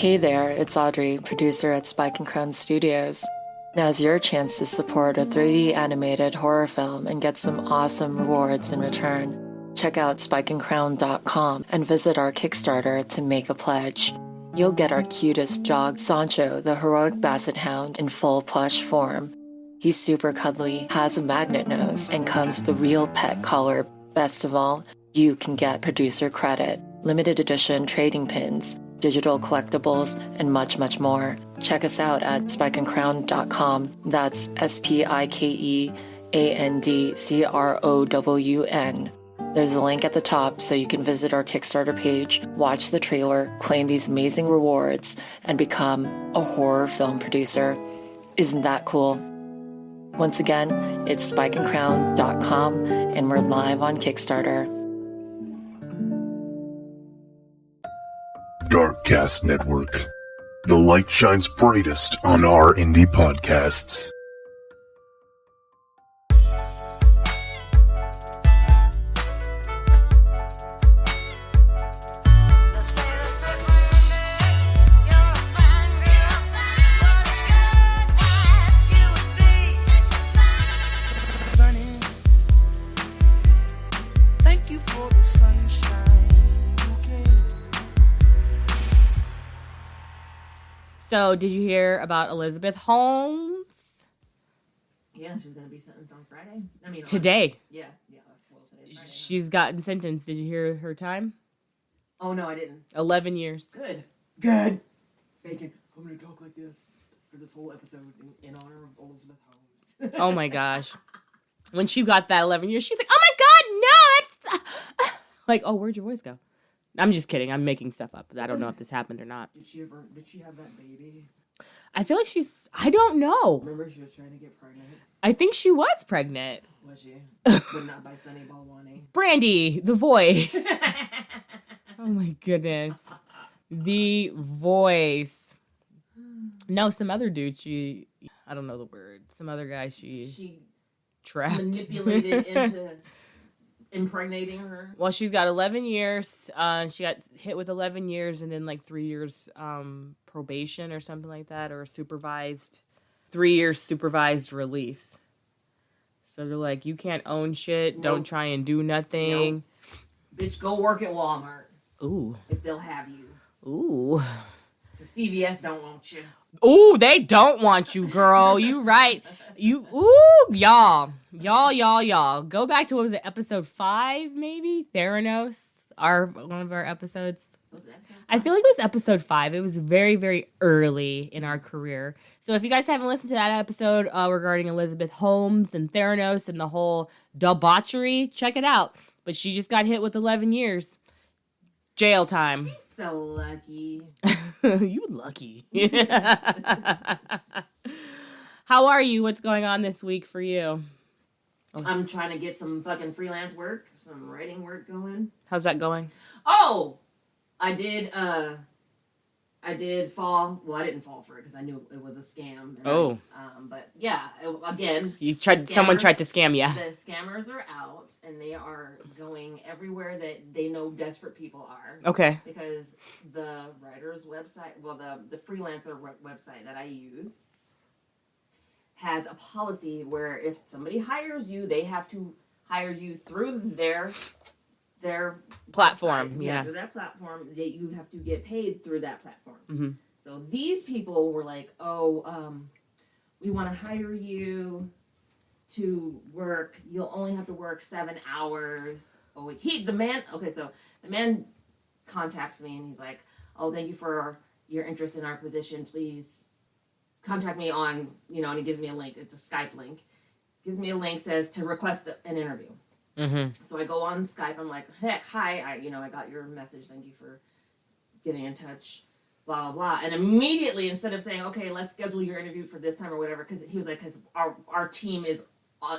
Hey there, it's Audrey, producer at Spike and Crown Studios. Now's your chance to support a 3D animated horror film and get some awesome rewards in return. Check out spikeandcrown.com and visit our Kickstarter to make a pledge. You'll get our cutest dog, Sancho, the heroic basset hound, in full plush form. He's super cuddly, has a magnet nose, and comes with a real pet collar. Best of all, you can get producer credit, limited edition trading pins, digital collectibles, and much, much more. Check us out at spikeandcrown.com. That's SPIKEANDCROWN. There's a link at the top so you can visit our Kickstarter page, watch the trailer, claim these amazing rewards, and become a horror film producer. Isn't that cool? Once again, it's spikeandcrown.com, and we're live on Kickstarter. Darkcast Network. The light shines brightest on our indie podcasts. So, did you hear about Elizabeth Holmes? Yeah, she's going to be sentenced on Friday. Today. Yeah. Well, today's Friday. She's gotten sentenced. Did you hear her time? Oh, no, I didn't. 11 years. Good. Bacon, I'm going to talk like this for this whole episode in honor of Elizabeth Holmes. Oh, my gosh. When she got that 11 years, she's like, oh, my God, no. It's... like, oh, where'd your voice go? I'm just kidding. I'm making stuff up. I don't know if this happened or not. Did she have that baby? I feel like I don't know. Remember she was trying to get pregnant? I think she was pregnant. Was she? But not by Sunny Balwani. Brandy, the voice. Oh my goodness. The voice. No, some other dude I don't know the word. Some other guy she trapped. Manipulated into impregnating her. Well, she's got 11 years. She got hit with 11 years and then like 3 years probation or something like that, or 3 years supervised release. So they're like, you can't own shit. Nope. Don't try and do nothing. Nope. Bitch, go work at Walmart. Ooh. If they'll have you. Ooh. The CVS don't want you. Ooh, they don't want you, girl. You right. Y'all. Go back to, what was it, episode 5, maybe? Theranos, one of our episodes. Was it episode 5? I feel like it was episode 5. It was very, very early in our career. So if you guys haven't listened to that episode regarding Elizabeth Holmes and Theranos and the whole debauchery, check it out. But she just got hit with 11 years. Jail time. She's so lucky. You lucky. How are you? What's going on this week for you? I'm trying to get some fucking freelance work, some writing work going. How's that going? Oh, I did fall. Well, I didn't fall for it because I knew it was a scam. Oh. But yeah, again. Someone tried to scam you. The scammers are out and they are going everywhere that they know desperate people are. Okay. Because the writer's website, the freelancer website that I use, has a policy where if somebody hires you, they have to hire you through their platform. Yeah, through that platform. You have to get paid through that platform. Mm-hmm. So these people were like, we want to hire you to work. You'll only have to work 7 hours a week. The man contacts me and he's like, oh, thank you for your interest in our position. Please contact me on, and he gives me a link. It's a Skype link. Gives me a link, says to request an interview. Mm-hmm. So I go on Skype. I'm like, hey, hi, I got your message. Thank you for getting in touch, blah, blah, blah. And immediately, instead of saying, okay, let's schedule your interview for this time or whatever, because he was like, because our team is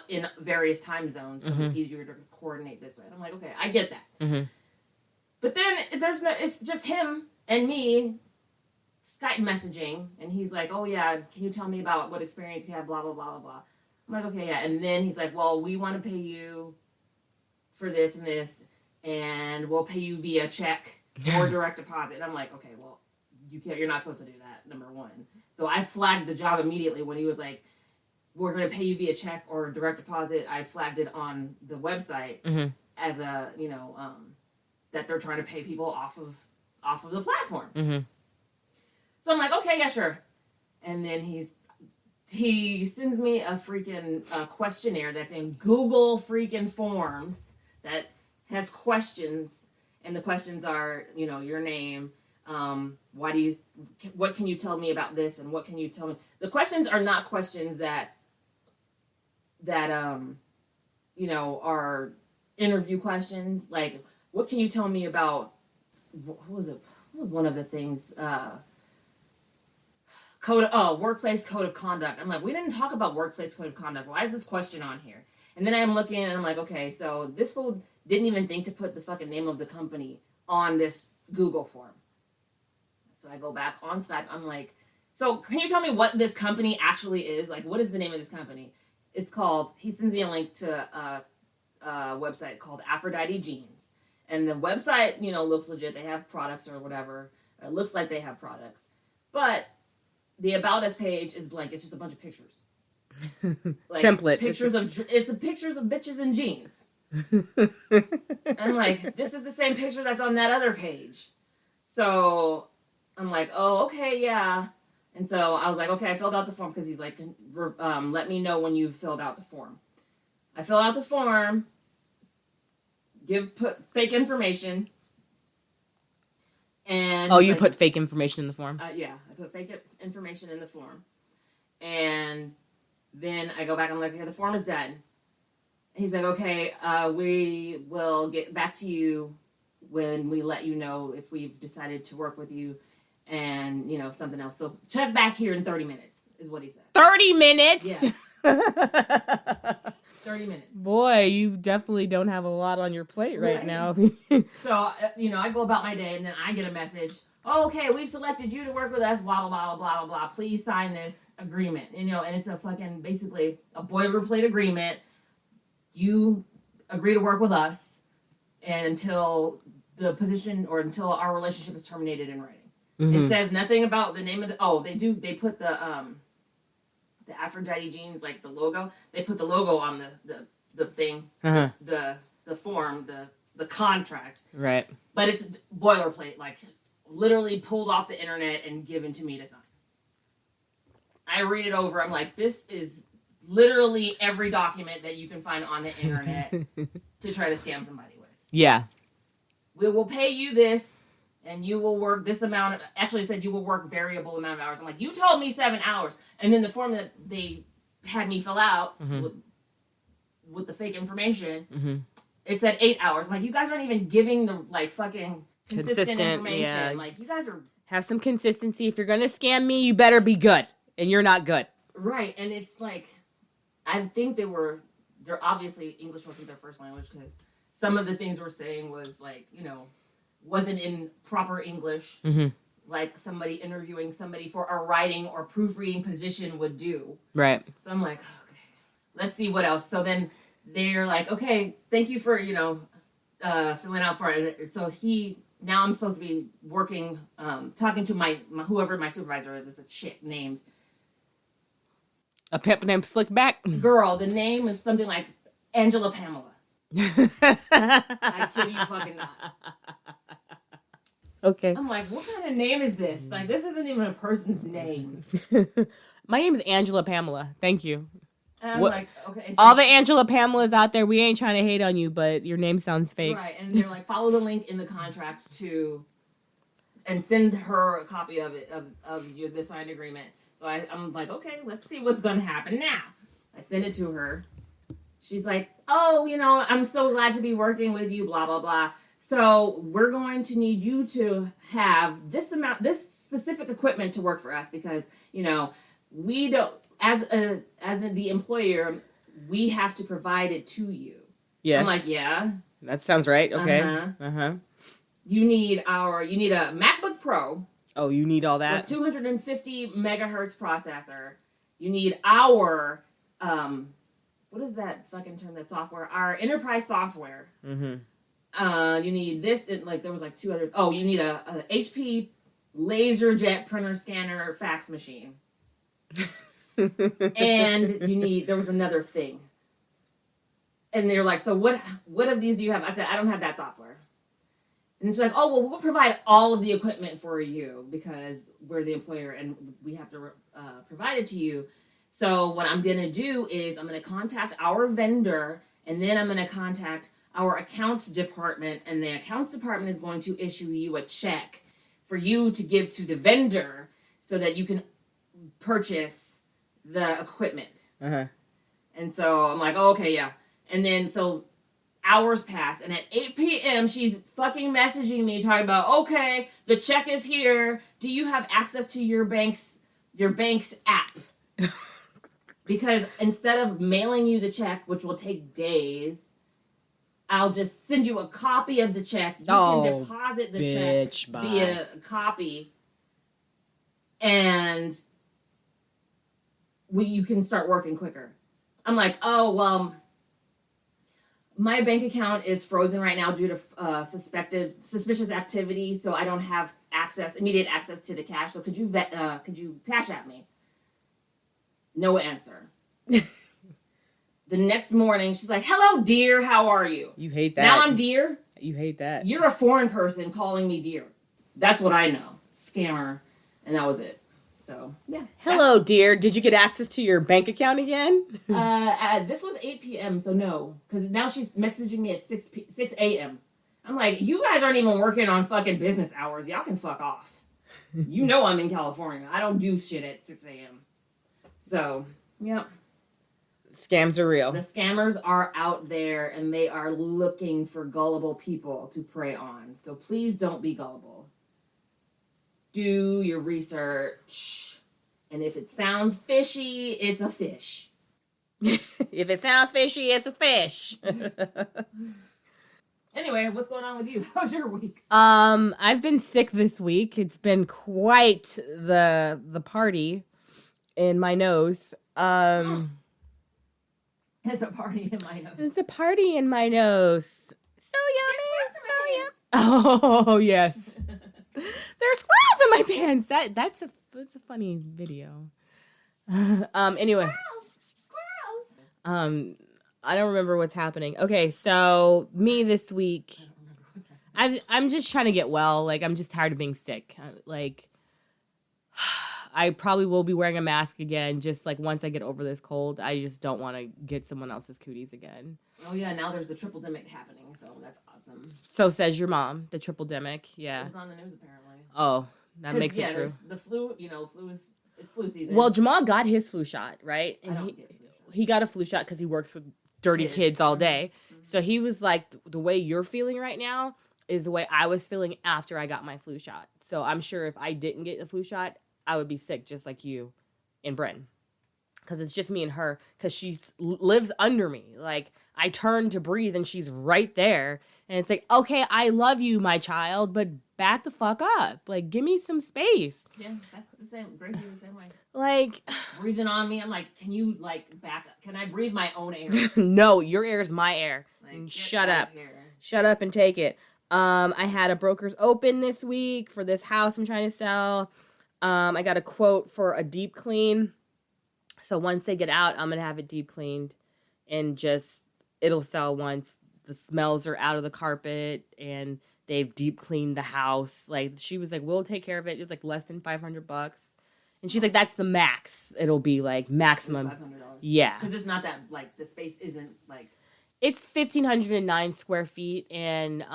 in various time zones, so it's easier to coordinate this way. And I'm like, okay, I get that. Mm-hmm. But then it's just him and me Skype messaging, and he's like, oh yeah, can you tell me about what experience you have, blah, blah, blah, blah, blah. I'm like, okay, yeah. And then he's like, well, we want to pay you for this and this, and we'll pay you via check or direct deposit. And I'm like, okay, well, you're not supposed to do that, number one. So I flagged the job immediately when he was like, we're going to pay you via check or direct deposit. I flagged it on the website as a, that they're trying to pay people off of the platform. So I'm like, okay, yeah, sure. And then he sends me a freaking questionnaire that's in Google freaking Forms that has questions, and the questions are, your name, what can you tell me about this, and what can you tell me? The questions are not questions that are interview questions. Like, what can you tell me about, what was one of the things, workplace code of conduct. I'm like, we didn't talk about workplace code of conduct. Why is this question on here? And then I'm looking and I'm like, okay, so this fool didn't even think to put the fucking name of the company on this Google form. So I go back on Skype. I'm like, so can you tell me what this company actually is? Like, what is the name of this company? It's called, he sends me a link to a website called Aphrodite Jeans. And the website, looks legit. They have products or whatever. It looks like they have products. But the About Us page is blank. It's just a bunch of pictures. Like, template. It's pictures of bitches in jeans. I'm like, this is the same picture that's on that other page. So I'm like, oh, okay, yeah. And so I was like, okay, I filled out the form because he's like, let me know when you've filled out the form. I fill out the form, put fake information. And you put fake information in the form? Yeah, I put fake information in the form. And then I go back and I'm like, okay, the form is done. And he's like, okay, we will get back to you when we let you know if we've decided to work with you and, something else. So check back here in 30 minutes is what he said. 30 minutes? Yes. 30 minutes. Boy, you definitely don't have a lot on your plate right now. So, I go about my day and then I get a message. Oh, okay, we've selected you to work with us, blah, blah, blah, blah, blah, blah. Please sign this agreement. And it's a fucking, basically, a boilerplate agreement. You agree to work with us and until the position or until our relationship is terminated in writing. It says nothing about the name of they put the Aphrodite Jeans, like the logo. They put the logo on the thing, the form, the contract. Right. But it's boilerplate, like literally pulled off the internet and given to me to sign. I read it over. I'm like, this is literally every document that you can find on the internet to try to scam somebody with. Yeah. We will pay you this. And you will work this amount. Actually, it said you will work variable amount of hours. I'm like, you told me 7 hours. And then the form that they had me fill out with the fake information, it said 8 hours. I'm like, you guys aren't even giving the fucking consistent information. Yeah. Like, you guys are... Have some consistency. If you're going to scam me, you better be good. And you're not good. Right. And it's like, I think they're obviously, English wasn't their first language because some of the things we're saying was like, wasn't in proper English, like somebody interviewing somebody for a writing or proofreading position would do. Right. So I'm like, okay, let's see what else. So then they're like, okay, thank you for, filling out for it. So now I'm supposed to be working, talking to my whoever my supervisor is. It's a chick named. A pimp named Slickback? Girl, the name is something like Angela Pamela. I kid you fucking not. Okay. I'm like, what kind of name is this? Like, this isn't even a person's name. My name is Angela Pamela. Thank you. And I'm like, okay. So all the Angela Pamelas out there, we ain't trying to hate on you, but your name sounds fake. Right, and they're like, follow the link in the contract and send her a copy of it, of the signed agreement. So I'm like, okay, let's see what's going to happen now. I send it to her. She's like, oh, I'm so glad to be working with you, blah, blah, blah. So we're going to need you to have this specific equipment to work for us because, we don't, as the employer, we have to provide it to you. Yes. I'm like, yeah. That sounds right. Okay. You need a MacBook Pro. Oh, you need all that? With 250 megahertz processor. You need our, what is that fucking term, that software? Our enterprise software. You need this, there was like two other, you need a HP laser jet printer scanner fax machine. And there was another thing. And they're like, so what of these do you have? I said, I don't have that software. And she's like, oh, well, we'll provide all of the equipment for you because we're the employer and we have to provide it to you. So what I'm going to do is I'm going to contact our vendor, and then I'm going to contact our accounts department, and the accounts department is going to issue you a check for you to give to the vendor so that you can purchase the equipment. Uh-huh. And so I'm like, oh, okay, yeah. And then so hours pass, and at 8 p.m. she's fucking messaging me talking about, okay, the check is here. Do you have access to your bank's app? Because instead of mailing you the check, which will take days, I'll just send you a copy of the check. You can deposit the check via copy, and you can start working quicker. I'm like, oh, well, my bank account is frozen right now due to suspicious activity, so I don't have immediate access to the cash. So could you cash at me? No answer. The next morning, she's like, hello, dear, how are you? You hate that. Now I'm dear. You hate that. You're a foreign person calling me dear. That's what I know. Scammer. And that was it. So, yeah. Hello, dear. Did you get access to your bank account again? This was 8 p.m., so no. Because now she's messaging me at 6 a.m. I'm like, you guys aren't even working on fucking business hours. Y'all can fuck off. You know I'm in California. I don't do shit at 6 a.m. So, yeah. Scams are real. The scammers are out there, and they are looking for gullible people to prey on. So please don't be gullible. Do your research. And if it sounds fishy, it's a fish. If it sounds fishy, it's a fish. Anyway, what's going on with you? How's your week? I've been sick this week. It's been quite the party in my nose. It's a party in my nose. It's a party in my nose. So yummy. Oh, yes. There's squirrels in my pants. That's a funny video. Anyway. Squirrels. I don't remember what's happening. Okay, so me this week, I'm just trying to get well. Like, I'm just tired of being sick. Like, I probably will be wearing a mask again, just like once I get over this cold. I just don't want to get someone else's cooties again. Oh yeah, now there's the triple demic happening, so that's awesome. So says your mom, the triple demic. Yeah. It was on the news apparently. Oh, that makes it true. The flu, it's flu season. Well, Jamal got his flu shot, right? And I don't get flu shot. He got a flu shot because he works with dirty kids all day. Mm-hmm. So he was like, the way you're feeling right now is the way I was feeling after I got my flu shot. So I'm sure if I didn't get the flu shot, I would be sick just like you and Bryn. Because it's just me and her. Because she lives under me. Like, I turn to breathe and she's right there. And it's like, okay, I love you, my child, but back the fuck up. Like, give me some space. Yeah, that's the same. Gracie's the same way. Like, breathing on me. I'm like, can you, like, back up? Can I breathe my own air? No, your air is my air. Like, shut up. Shut up and take it. I had a broker's open this week for this house I'm trying to sell. I got a quote for a deep clean. So once they get out, I'm going to have it deep cleaned and it'll sell once the smells are out of the carpet and they've deep cleaned the house. Like, she was like, we'll take care of it. It was like less than $500. And she's like, that's the max. It'll be like maximum. $500. Yeah. Because it's not that, like, the space isn't like. It's 1,509 square feet and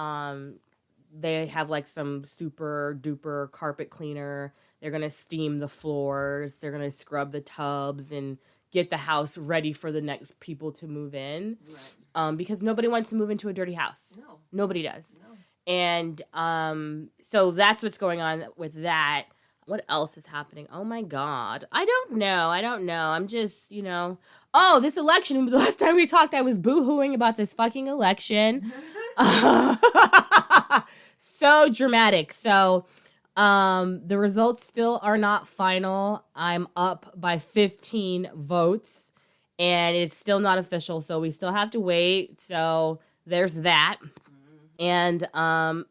they have like some super duper carpet cleaner. They're going to steam the floors. They're going to scrub the tubs and get the house ready for the next people to move in. Right. Because nobody wants to move into a dirty house. No. Nobody does. No. And so that's what's going on with that. What else is happening? Oh, my God. I don't know. I'm just, Oh, this election. The last time we talked, I was boo-hooing about this fucking election. So dramatic. So... the results still are not final. I'm up by 15 votes and it's still not official. So we still have to wait. So there's that. And, I'm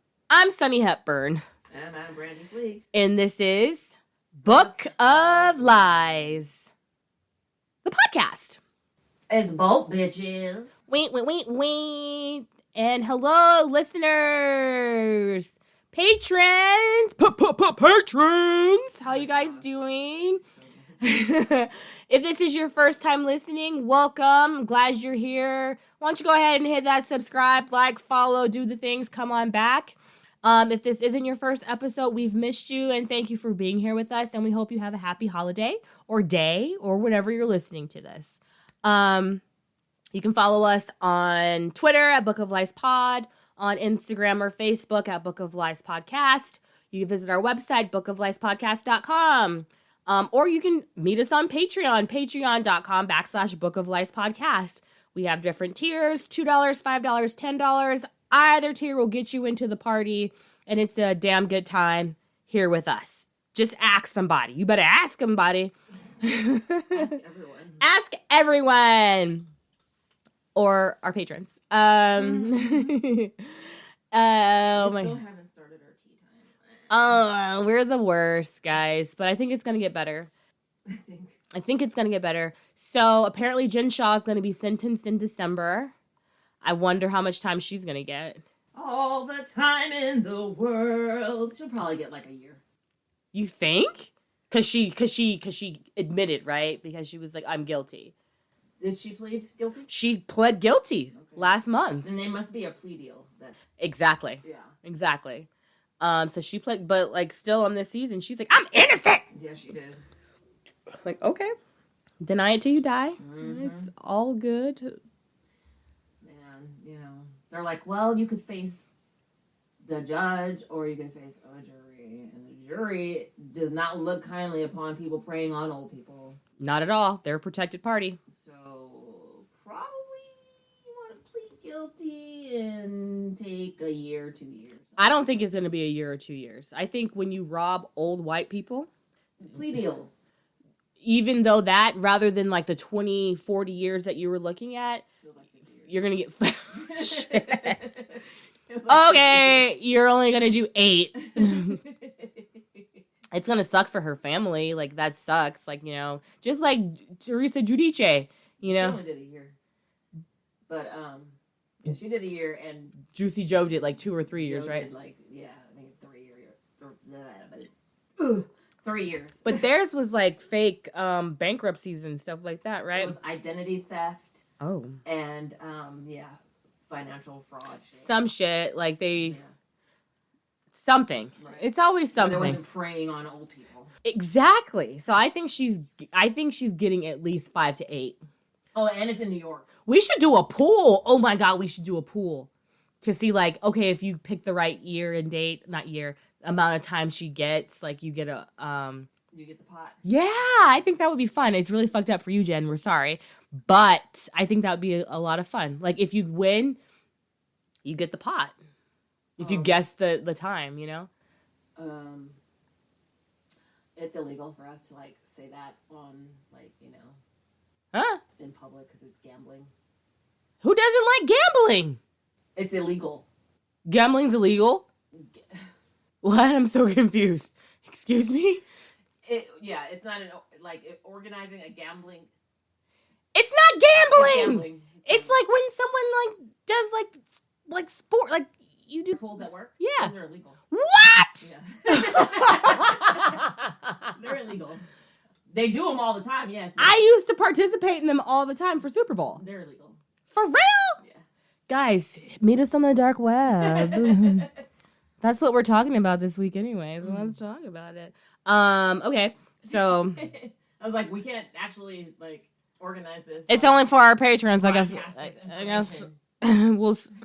Sunny Hepburn. And I'm Brandy Fleeks. And this is Book of Lies, the podcast. It's both bitches. Wait. And hello, listeners. Patrons. Patrons. How you guys doing? If this is your first time listening, welcome. I'm glad you're here. Why don't you go ahead and hit that subscribe, like, follow, do the things. Come on back. If this isn't your first episode, we've missed you, and thank you for being here with us, and we hope you have a happy holiday or day or whenever you're listening to this. You can follow us on Twitter at Book of Lies Pod, on Instagram or Facebook at Book of Lies Podcast. You can visit our website, bookofliespodcast.com. Or you can meet us on Patreon, patreon.com/Book of Lies Podcast. We have different tiers, $2, $5, $10. Either tier will get you into the party, and it's a damn good time here with us. Just ask somebody. You better ask somebody. Ask everyone. Ask everyone. Or our patrons. We Oh my. still haven't started our tea time. Oh, we're the worst, guys. But I think it's gonna get better. I think it's gonna get better. So apparently Jen Shaw is gonna be sentenced in December. I wonder how much time she's gonna get. All the time in the world. She'll probably get like a year. You think? Cause she admitted, right? Because she was like, I'm guilty. Did she plead guilty? She pled guilty last month. Then there must be a plea deal. Exactly. Yeah. Exactly. So she pled, but like still on this season, she's like, I'm innocent. Yeah, she did. Like, okay. Deny it till you die. Mm-hmm. It's all good. Man, they're like, well, you could face the judge or you can face a jury. And the jury does not look kindly upon people preying on old people. Not at all. They're a protected party. So, probably you want to plead guilty and take a year, 2 years. I don't think it's going to be a year or 2 years. I think when you rob old white people, Plea deal. even though that, rather than like the 20, 40 years that you were looking at, Feels like 50 years. you're going to get... Shit. Feels like Okay, you're only going to do 8. It's going to suck for her family. Like, that sucks. Like, just like Teresa Giudice, She only did a year. But, yeah, she did a year, and Juicy Joe did like 2 or 3 years, Joe right? did, like, yeah, I think 3 years. 3 years. But theirs was like fake bankruptcies and stuff like that, right? It was identity theft Oh. and, financial fraud shit. Some shit, like they... Yeah. Something. Right. It's always But it something. wasn't preying on old people. Exactly. So I think she's getting at least 5 to 8. Oh, and it's in New York. We should do a pool. Oh my God, we should do a pool to see like, okay, if you pick the right year and date, not year, amount of time she gets, like you get a, You get the pot. yeah, I think that would be fun. It's really fucked up for you, Jen. We're sorry. But I think that would be a lot of fun. Like if you win, you get the pot. If you guess the time, It's illegal for us to like say that on like Huh? in public because it's gambling. Who doesn't like gambling? It's illegal. Gambling's illegal? What? I'm so confused. Excuse me? It's not organizing a gambling. It's not gambling! Gambling. It's like when someone like does like sport, like you do. Pools at work. Yeah. Those are illegal. What? Yeah. They're illegal. They do them all the time. Yes. I used to participate in them all the time for Super Bowl. They're illegal. For real? Yeah. Guys, meet us on the dark web. That's what we're talking about this week anyway. So let's talk about it. Okay. So I was like, we can't actually like organize this. it's only for our patrons, I guess. Broadcast this I guess information.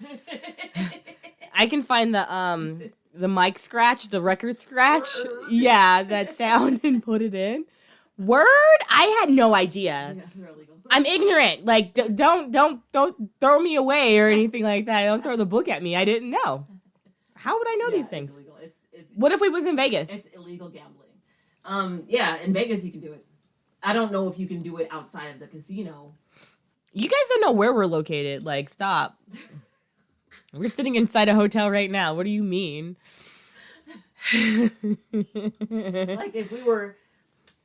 I can find the mic scratch, the record scratch. Yeah, that sound and put it in. Word? I had no idea. Yeah, they're illegal. I'm ignorant. Like, don't throw me away or anything like that. Don't throw the book at me. I didn't know. How would I know these things? It's illegal. It's What if we was in Vegas? It's illegal gambling. Yeah, in Vegas you can do it. I don't know if you can do it outside of the casino. You guys don't know where we're located. Like, stop. We're sitting inside a hotel right now. What do you mean? Like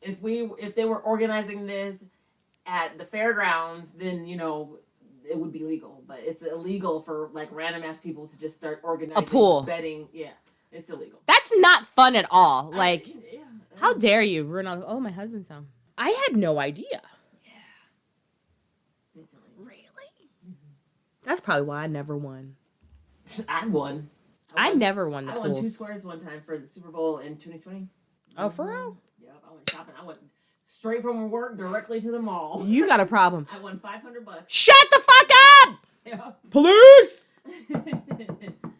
if they were organizing this at the fairgrounds, then it would be legal. But it's illegal for like random ass people to just start organizing a pool betting. Yeah, it's illegal. That's not fun at all. Like, Yeah. how dare you ruin all? Oh, my husband's home. I had no idea. Yeah. It's illegal. Really? That's probably why I never won. I won. I never won the I won pools. 2 squares one time for the Super Bowl in 2020. Oh, for real? Yep, I went shopping. I went straight from work directly to the mall. You got a problem. I won $500. Shut the fuck up! Yeah. Police!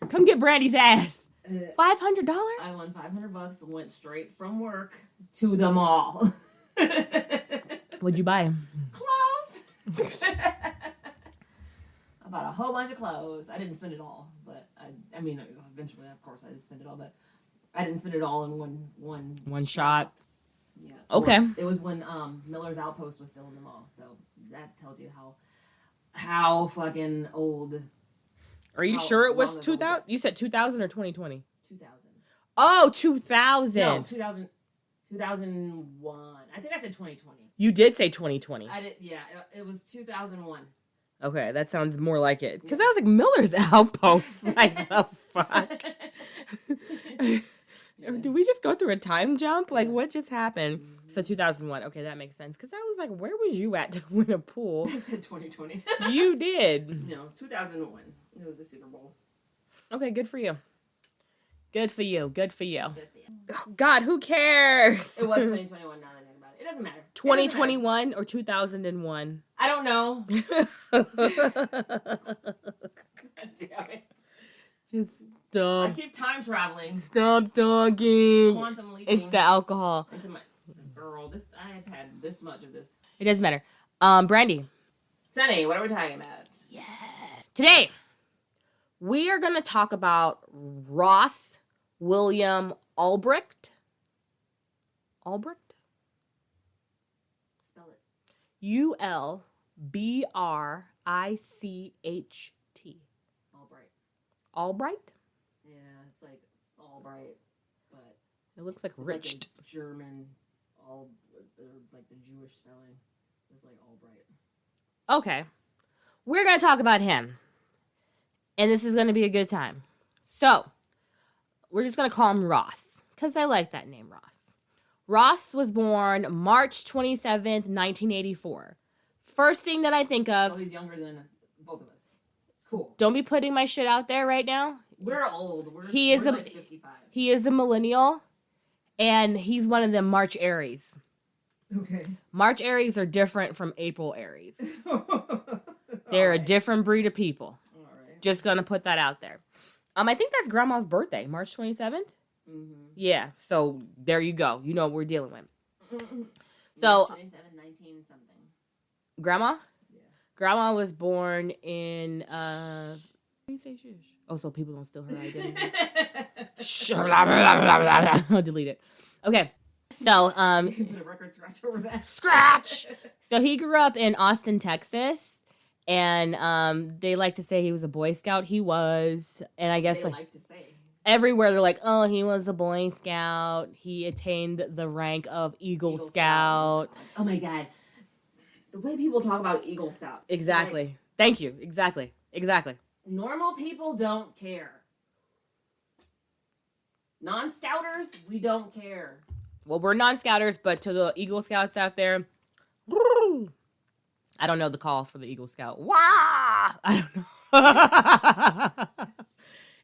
Come get Brandy's ass. $500? I won $500 and went straight from work to the mall. What'd you buy? Clothes. I bought a whole bunch of clothes. I didn't spend it all, but I mean, eventually, of course, I did spend it all, but I didn't spend it all in one shot. Yeah. Okay. It was when Miller's Outpost was still in the mall, so that tells you how fucking old. Are you How sure it was long ago was 2000? it? You said 2000 or 2020? 2000. Oh, 2000. No, 2001. I think I said 2020. You did say 2020. I did. Yeah, it was 2001. Okay, that sounds more like it. Because I was like, Miller's Outpost. Like, the fuck? Did we just go through a time jump? Like, what just happened? Mm-hmm. So 2001. Okay, that makes sense. Because I was like, where was you at to win a pool? I said 2020. You did. No, 2001. It was the Super Bowl. Okay, good for you. Good for you. Good for you. Good for you. Oh, God, who cares? It was 2021 now that I think about it. It doesn't matter. 2021 or 2001? I don't know. God damn it. Just I stop. keep time traveling. Stop talking. Quantum leaping. It's the alcohol. Into my girl. I have had this much of this. It doesn't matter. Brandy. Sunny, what are we talking about? Yeah. Today, we are going to talk about Ross William Ulbricht. Ulbricht? Spell it. Ulbricht. Albright. Albright? Yeah, it's like Albright, but It looks like it's rich. like a German, like the Jewish spelling. It's like Albright. Okay. We're going to talk about him. And this is going to be a good time. So, we're just going to call him Ross. Because I like that name, Ross. Ross was born March 27th, 1984. First thing that I think So of... he's younger than both of us. Cool. Don't be putting my shit out there right now. We're old. We're He like 55. He is a millennial. And he's one of them March Aries. Okay. March Aries are different from April Aries. They're a different breed of people. All right. Just gonna put that out there. I think that's Grandma's birthday, March 27th. Mm-hmm. Yeah, so there you go. You know what we're dealing with. Mm-hmm. So, 27, 19 something. Grandma? Yeah. Grandma was born in, how do you say shush? Oh, so people don't steal her identity. Shh, blah, blah, blah, blah, blah. I'll delete it. Okay, so, Put a record scratch over that. scratch! So he grew up in Austin, Texas. And they like to say he was a Boy Scout. He was. And I guess They like to say. everywhere they're like, oh, he was a Boy Scout. He attained the rank of Eagle Scout. Oh my God. The way people talk about Eagle Scouts. Exactly. Like, Thank you. Exactly. normal people don't care. Non-Scouters, we don't care. Well, we're non-Scouters, but to the Eagle Scouts out there, I don't know the call for the Eagle Scout. Wah! I don't know.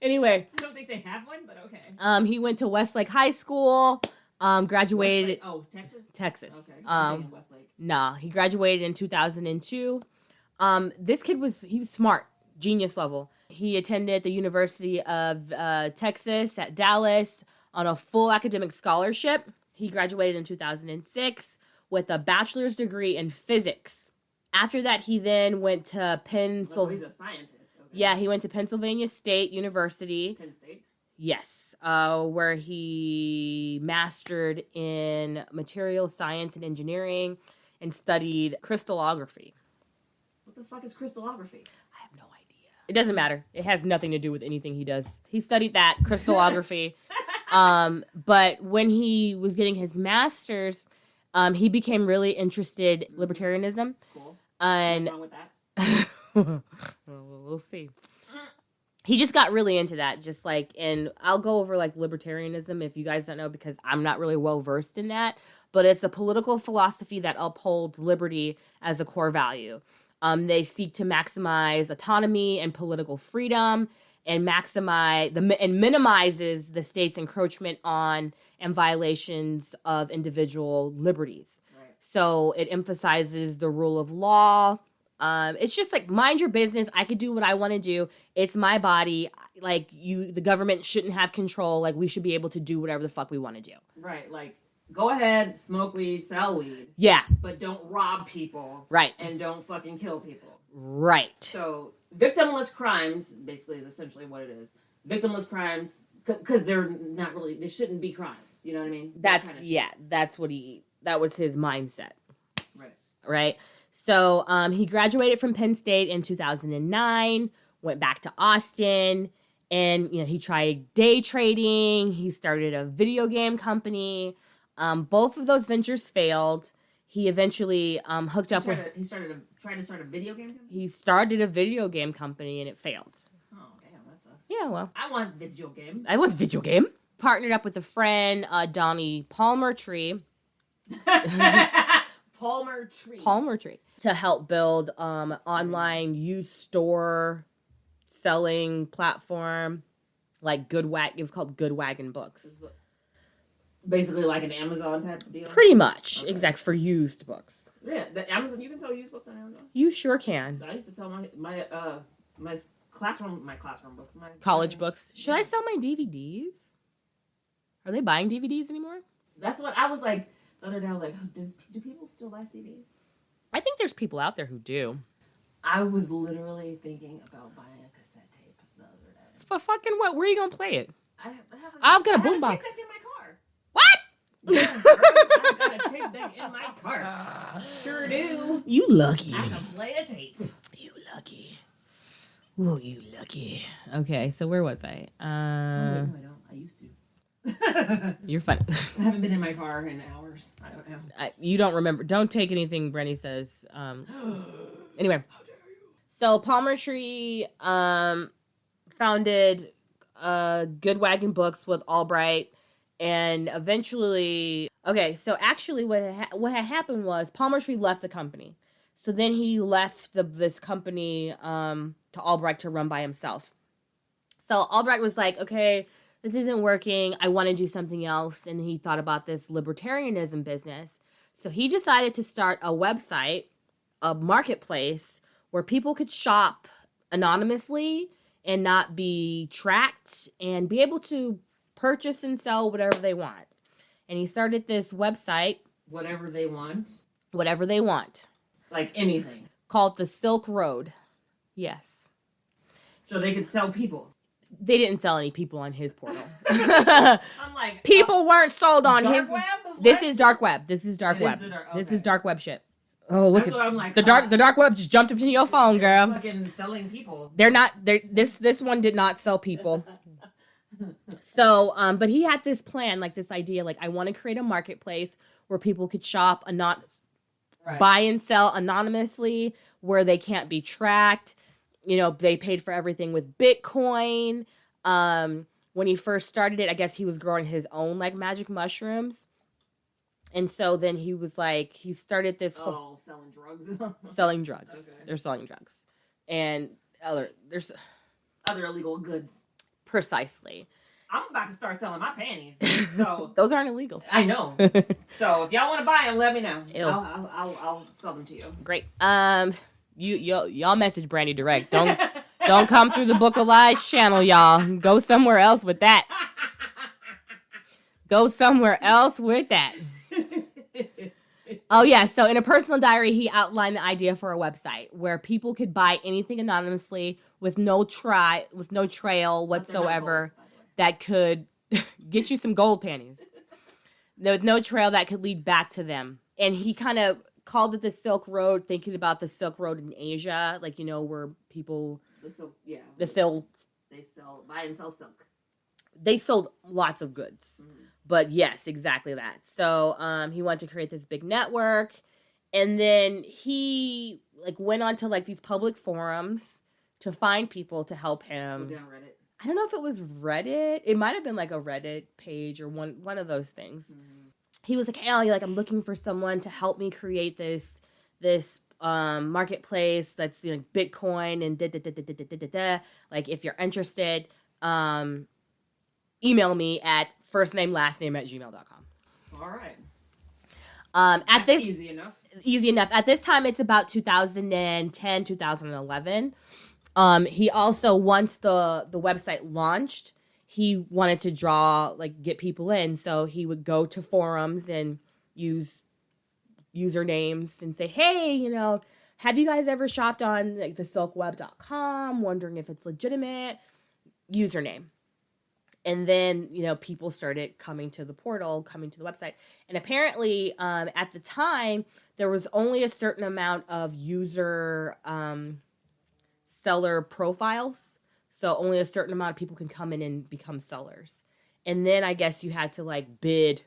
Anyway. I don't think they have one, but okay. He went to Westlake High School, graduated... Westlake. Oh, Texas? Texas. Okay. Westlake. Nah, he graduated in 2002. This kid he was smart, genius level. He attended the University of Texas at Dallas on a full academic scholarship. He graduated in 2006 with a bachelor's degree in physics. After that, he then went to So he's a scientist. Okay. Yeah, he went to Pennsylvania State University. Penn State? Yes, where he mastered in material science and engineering and studied crystallography. What the fuck is crystallography? I have no idea. It doesn't matter. It has nothing to do with anything he does. He studied that, crystallography. But when he was getting his master's, he became really interested in libertarianism. Cool. And What's wrong with that? we'll see. He just got really into that, just like, and I'll go over like libertarianism if you guys don't know, because I'm not really well versed in that, but it's a political philosophy that upholds liberty as a core value. They seek to maximize autonomy and political freedom, and minimizes the state's encroachment on and violations of individual liberties. Right. So it emphasizes the rule of law. It's just like, mind your business. I could do what I want to do. It's my body. Like, the government shouldn't have control. Like, we should be able to do whatever the fuck we want to do. Right. Like, go ahead, smoke weed, sell weed. Yeah. But don't rob people. Right. And don't fucking kill people. Right. So, victimless crimes, basically, is essentially what it is. Victimless crimes, because they're not really, they shouldn't be crimes. You know what I mean? That's, that kind of that was his mindset. Right. Right. So he graduated from Penn State in 2009, went back to Austin, and he tried day trading. He started a video game company. Both of those ventures failed. He eventually hooked up with. He tried to start a video game company? He started a video game company and it failed. Oh, damn, that sucks. Yeah, well. I want video game. I want video game. Partnered up with a friend, Donnie Palmertree. Palmertree. To help build online used store selling platform, like it was called Good Wagon Books. Basically like an Amazon type of deal? Pretty much, okay. Exact, for used books. Yeah, Amazon, you can sell used books on Amazon? You sure can. I used to sell my classroom books. College books. Should I sell my DVDs? Are they buying DVDs anymore? That's what I was like, the other day I was like, do people still buy CDs? I think there's people out there who do. I was literally thinking about buying a cassette tape the other day. For fucking what? Where are you going to play it? I've got a boombox. I have a tape deck in my car. What? Yeah, I've got a tape deck in my car. Sure do. You lucky. I can play a tape. You lucky. Oh, you lucky. Okay, so where was I? No, I don't. I used to. You're funny. I haven't been in my car in hours. I don't know. You don't remember. Don't take anything Brenny says. Anyway. How dare you? So Palmertree founded Good Wagon Books with Ulbricht, and eventually, so actually what had happened was Palmertree left the company. So then he left this company to Ulbricht to run by himself. So Ulbricht was like, okay, this isn't working. I want to do something else. And he thought about this libertarianism business. So he decided to start a website, a marketplace, where people could shop anonymously and not be tracked and be able to purchase and sell whatever they want. And he started this website. Whatever they want. Whatever they want. Like anything. Called the Silk Road. Yes. So they could sell people. They didn't sell any people on his portal. I'm like, people weren't sold on dark his. Web? This is dark web. This is dark web. This is dark web shit. Oh, look That's at what I'm like, the dark web just jumped up into your phone, girl. Fucking selling people. They're not. This one did not sell people. So, but he had this plan, like this idea, like I want to create a marketplace where people could shop and not buy and sell anonymously, where they can't be tracked. They paid for everything with Bitcoin. When he first started it, I guess he was growing his own like magic mushrooms. And so then he was like, he started this whole selling drugs. Selling drugs. Okay. They're selling drugs. And there's other illegal goods. Precisely. I'm about to start selling my panties. So those aren't illegal. I know. So if y'all want to buy them, let me know. Ew. I'll sell them to you. Great. Y'all message Brandy direct. Don't come through the Book of Lies channel, y'all. Go somewhere else with that. Go somewhere else with that. Oh yeah, so in a personal diary, he outlined the idea for a website where people could buy anything anonymously with no trail whatsoever that could get you some gold panties. There was no trail that could lead back to them. And he kind of called it the Silk Road, thinking about the Silk Road in Asia, where people... The silk, yeah. The silk... They buy and sell silk. they sold lots of goods. But yes, exactly that. So he wanted to create this big network. And then he like went on to like these public forums to find people to help him. Was it on Reddit? I don't know if it was Reddit. It might have been like a Reddit page or one of those things. He was like, "Hey, like I'm looking for someone to help me create this marketplace that's Bitcoin and da. Like if you're interested, email me at firstnamelastname@gmail.com." All right. At this Easy enough. Easy enough. At this time, it's about 2010, 2011. He also, once the website launched, he wanted to get people in. So he would go to forums and use usernames and say, "Hey, have you guys ever shopped on like the silkweb.com? Wondering if it's legitimate." Username. And then, people started coming to the portal, coming to the website. And apparently, at the time, there was only a certain amount of user seller profiles. So only a certain amount of people can come in and become sellers. And then I guess you had to like bid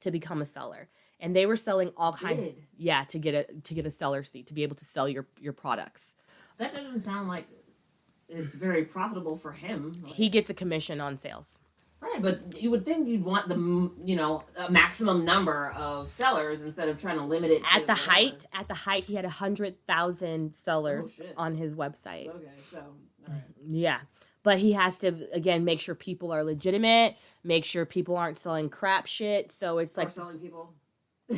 to become a seller. And they were selling all kinds. Yeah, to get a seller seat, to be able to sell your products. That doesn't sound like it's very profitable for him. He gets a commission on sales. Right, but you would think you'd want a maximum number of sellers instead of trying to limit it. At the height, he had 100,000 sellers on his website. Okay, so all right. Yeah, but he has to again make sure people are legitimate, make sure people aren't selling crap shit. So it's like selling people.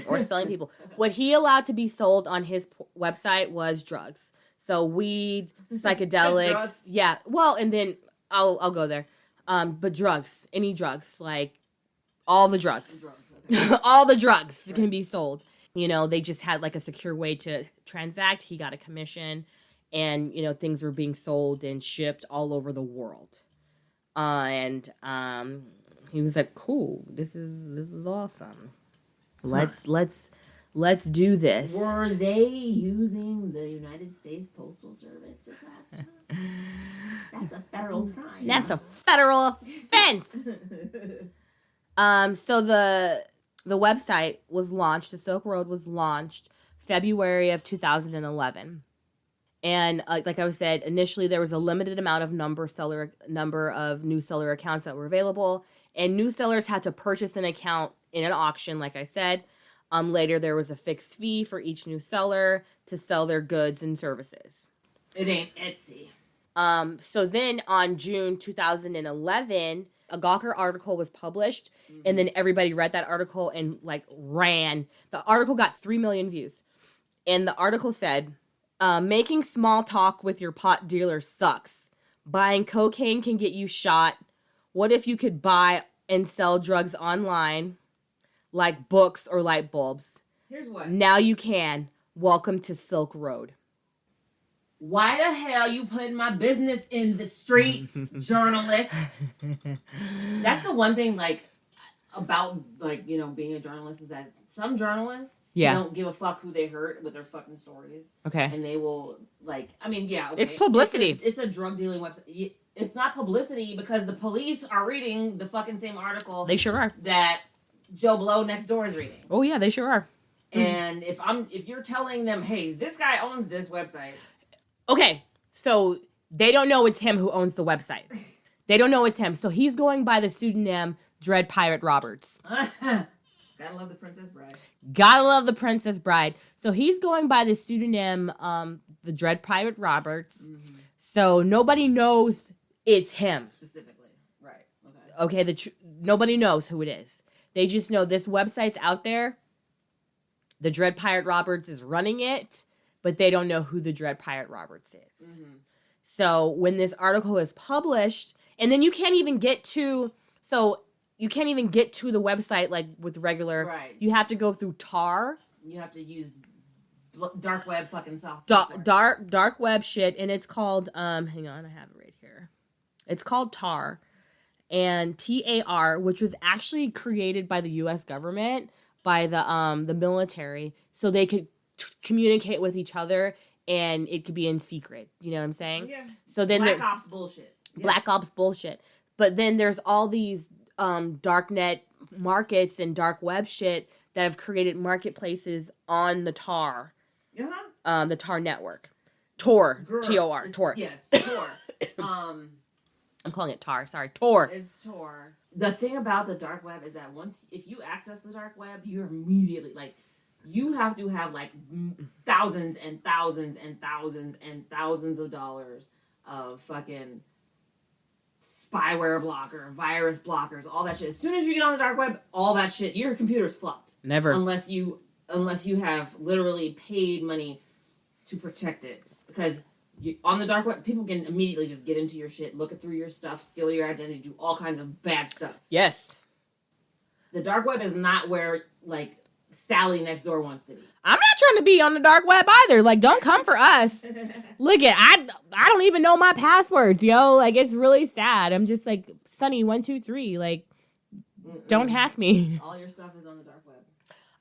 Or selling people. What he allowed to be sold on his website was drugs. So weed, psychedelics, drugs. Yeah. Well, and then I'll go there. But drugs, any drugs, like all the drugs, Okay. all the drugs can be sold. They just had like a secure way to transact. He got a commission, and things were being sold and shipped all over the world. And he was like, "Cool, this is awesome. Let's do this." Were they using the United States Postal Service to class? That's a federal crime. That's a federal offense. So the website was launched. The Silk Road was launched February of 2011. And like I said, initially there was a limited amount of number of new seller accounts that were available, and new sellers had to purchase an account in an auction. Like I said, later there was a fixed fee for each new seller to sell their goods and services. It ain't Etsy. So then on June 2011, a Gawker article was published, and then everybody read that article and like ran. The article got 3 million views, and the article said, "Making small talk with your pot dealer sucks. Buying cocaine can get you shot. What if you could buy and sell drugs online, like books or light bulbs? Here's what. Now you can. Welcome to Silk Road." Why the hell you putting my business in the street, journalist? That's the one thing, about, being a journalist is that some journalists don't give a fuck who they hurt with their fucking stories. Okay. And they will, okay. It's publicity. It's a drug dealing website. It's not publicity because the police are reading the fucking same article. They sure are. That Joe Blow next door is reading. Oh, yeah, they sure are. And if you're telling them, hey, this guy owns this website. Okay, so they don't know it's him who owns the website. They don't know it's him. So he's going by the pseudonym Dread Pirate Roberts. Gotta love the Princess Bride. Gotta love the Princess Bride. So he's going by the pseudonym the Dread Pirate Roberts. Mm-hmm. So nobody knows it's him. Specifically. Right. Okay, nobody knows who it is. They just know this website's out there. The Dread Pirate Roberts is running it. But they don't know who the Dread Pirate Roberts is. Mm-hmm. So when this article is published, and then you can't even get to the website like with regular. Right. You have to go through Tar. You have to use dark web fucking software. Dark web shit, and it's called hang on, I have it right here. It's called Tar, and TAR, which was actually created by the U.S. government, by the military, so they could communicate with each other, and it could be in secret. You know what I'm saying? Yeah. So then Black Ops bullshit. Black Ops bullshit. But then there's all these darknet markets and dark web shit that have created marketplaces on the Tor. The Tor network. Tor. Girl, T-O-R. Tor. Yeah, Tor. I'm calling it Tor. Sorry. Tor. It's Tor. The thing about the dark web is that if you access the dark web, you're immediately, like, you have to have, like, thousands and thousands and thousands and thousands of dollars of fucking spyware blocker, virus blockers, all that shit. As soon as you get on the dark web, all that shit, your computer's fucked. Never. Unless you have literally paid money to protect it. Because on the dark web, people can immediately just get into your shit, look through your stuff, steal your identity, do all kinds of bad stuff. Yes. The dark web is not where, like, Sally next door wants to be. I'm not trying to be on the dark web either. Like, don't come for us. Look I don't even know my passwords, yo. Like, it's really sad. I'm just like, Sunny123. Like, don't hack me. All your stuff is on the dark web.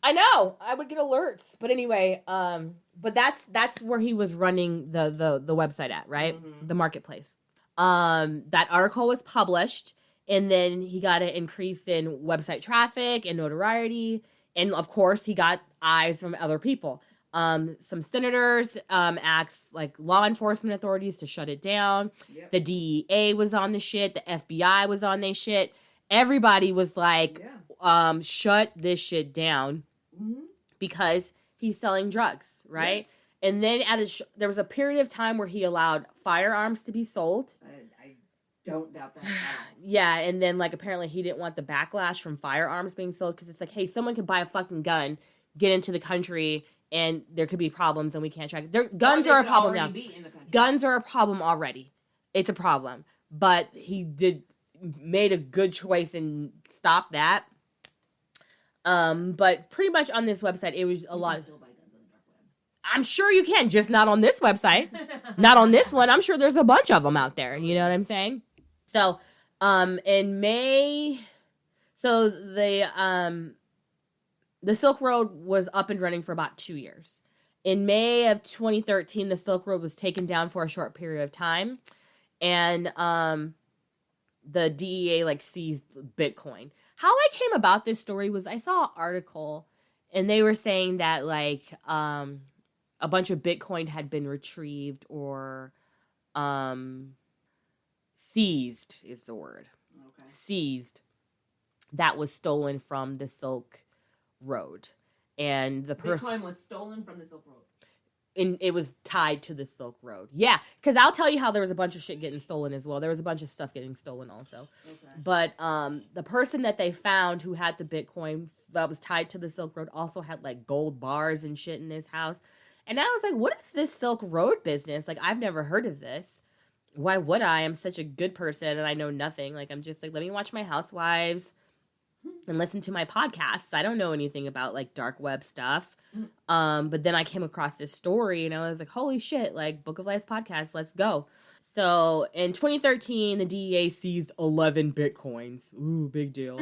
I know. I would get alerts. But anyway, but that's where he was running the website at, right? Mm-hmm. The marketplace. That article was published, and then he got an increase in website traffic and notoriety. And of course, he got eyes from other people. Some senators asked like law enforcement authorities to shut it down. Yep. The DEA was on the shit. The FBI was on their shit. Everybody was like, shut this shit down because he's selling drugs, right? Yeah. And then there was a period of time where he allowed firearms to be sold. I don't doubt that at all. Yeah, and then, like, apparently he didn't want the backlash from firearms being sold because it's like, hey, someone could buy a fucking gun, get into the country, and there could be problems, and we can't track it. Guns are a problem now. Guns are a problem already. It's a problem. But he made a good choice and stopped that. But pretty much on this website, it was a lot. Still buy guns on the dark web. I'm sure you can, just not on this website. Not on this one. I'm sure there's a bunch of them out there. You know what I'm saying? So, in May, so the Silk Road was up and running for about 2 years. In May of 2013, the Silk Road was taken down for a short period of time, and the DEA like seized Bitcoin. How I came about this story was I saw an article, and they were saying that like a bunch of Bitcoin had been retrieved or seized is the word. Okay. Seized. That was stolen from the Silk Road. And the person... Bitcoin was stolen from the Silk Road. And it was tied to the Silk Road. Yeah, because I'll tell you how there was a bunch of shit getting stolen as well. There was a bunch of stuff getting stolen also. Okay. But the person that they found who had the Bitcoin that was tied to the Silk Road also had like gold bars and shit in his house. And I was like, what is this Silk Road business? Like, I've never heard of this. Why would I? I'm such a good person and I know nothing. Like, I'm just like, let me watch my Housewives and listen to my podcasts. I don't know anything about like dark web stuff. But then I came across this story and I was like, holy shit, like Book of Lies podcast, let's go. So in 2013, the DEA seized 11 Bitcoins. Ooh, big deal.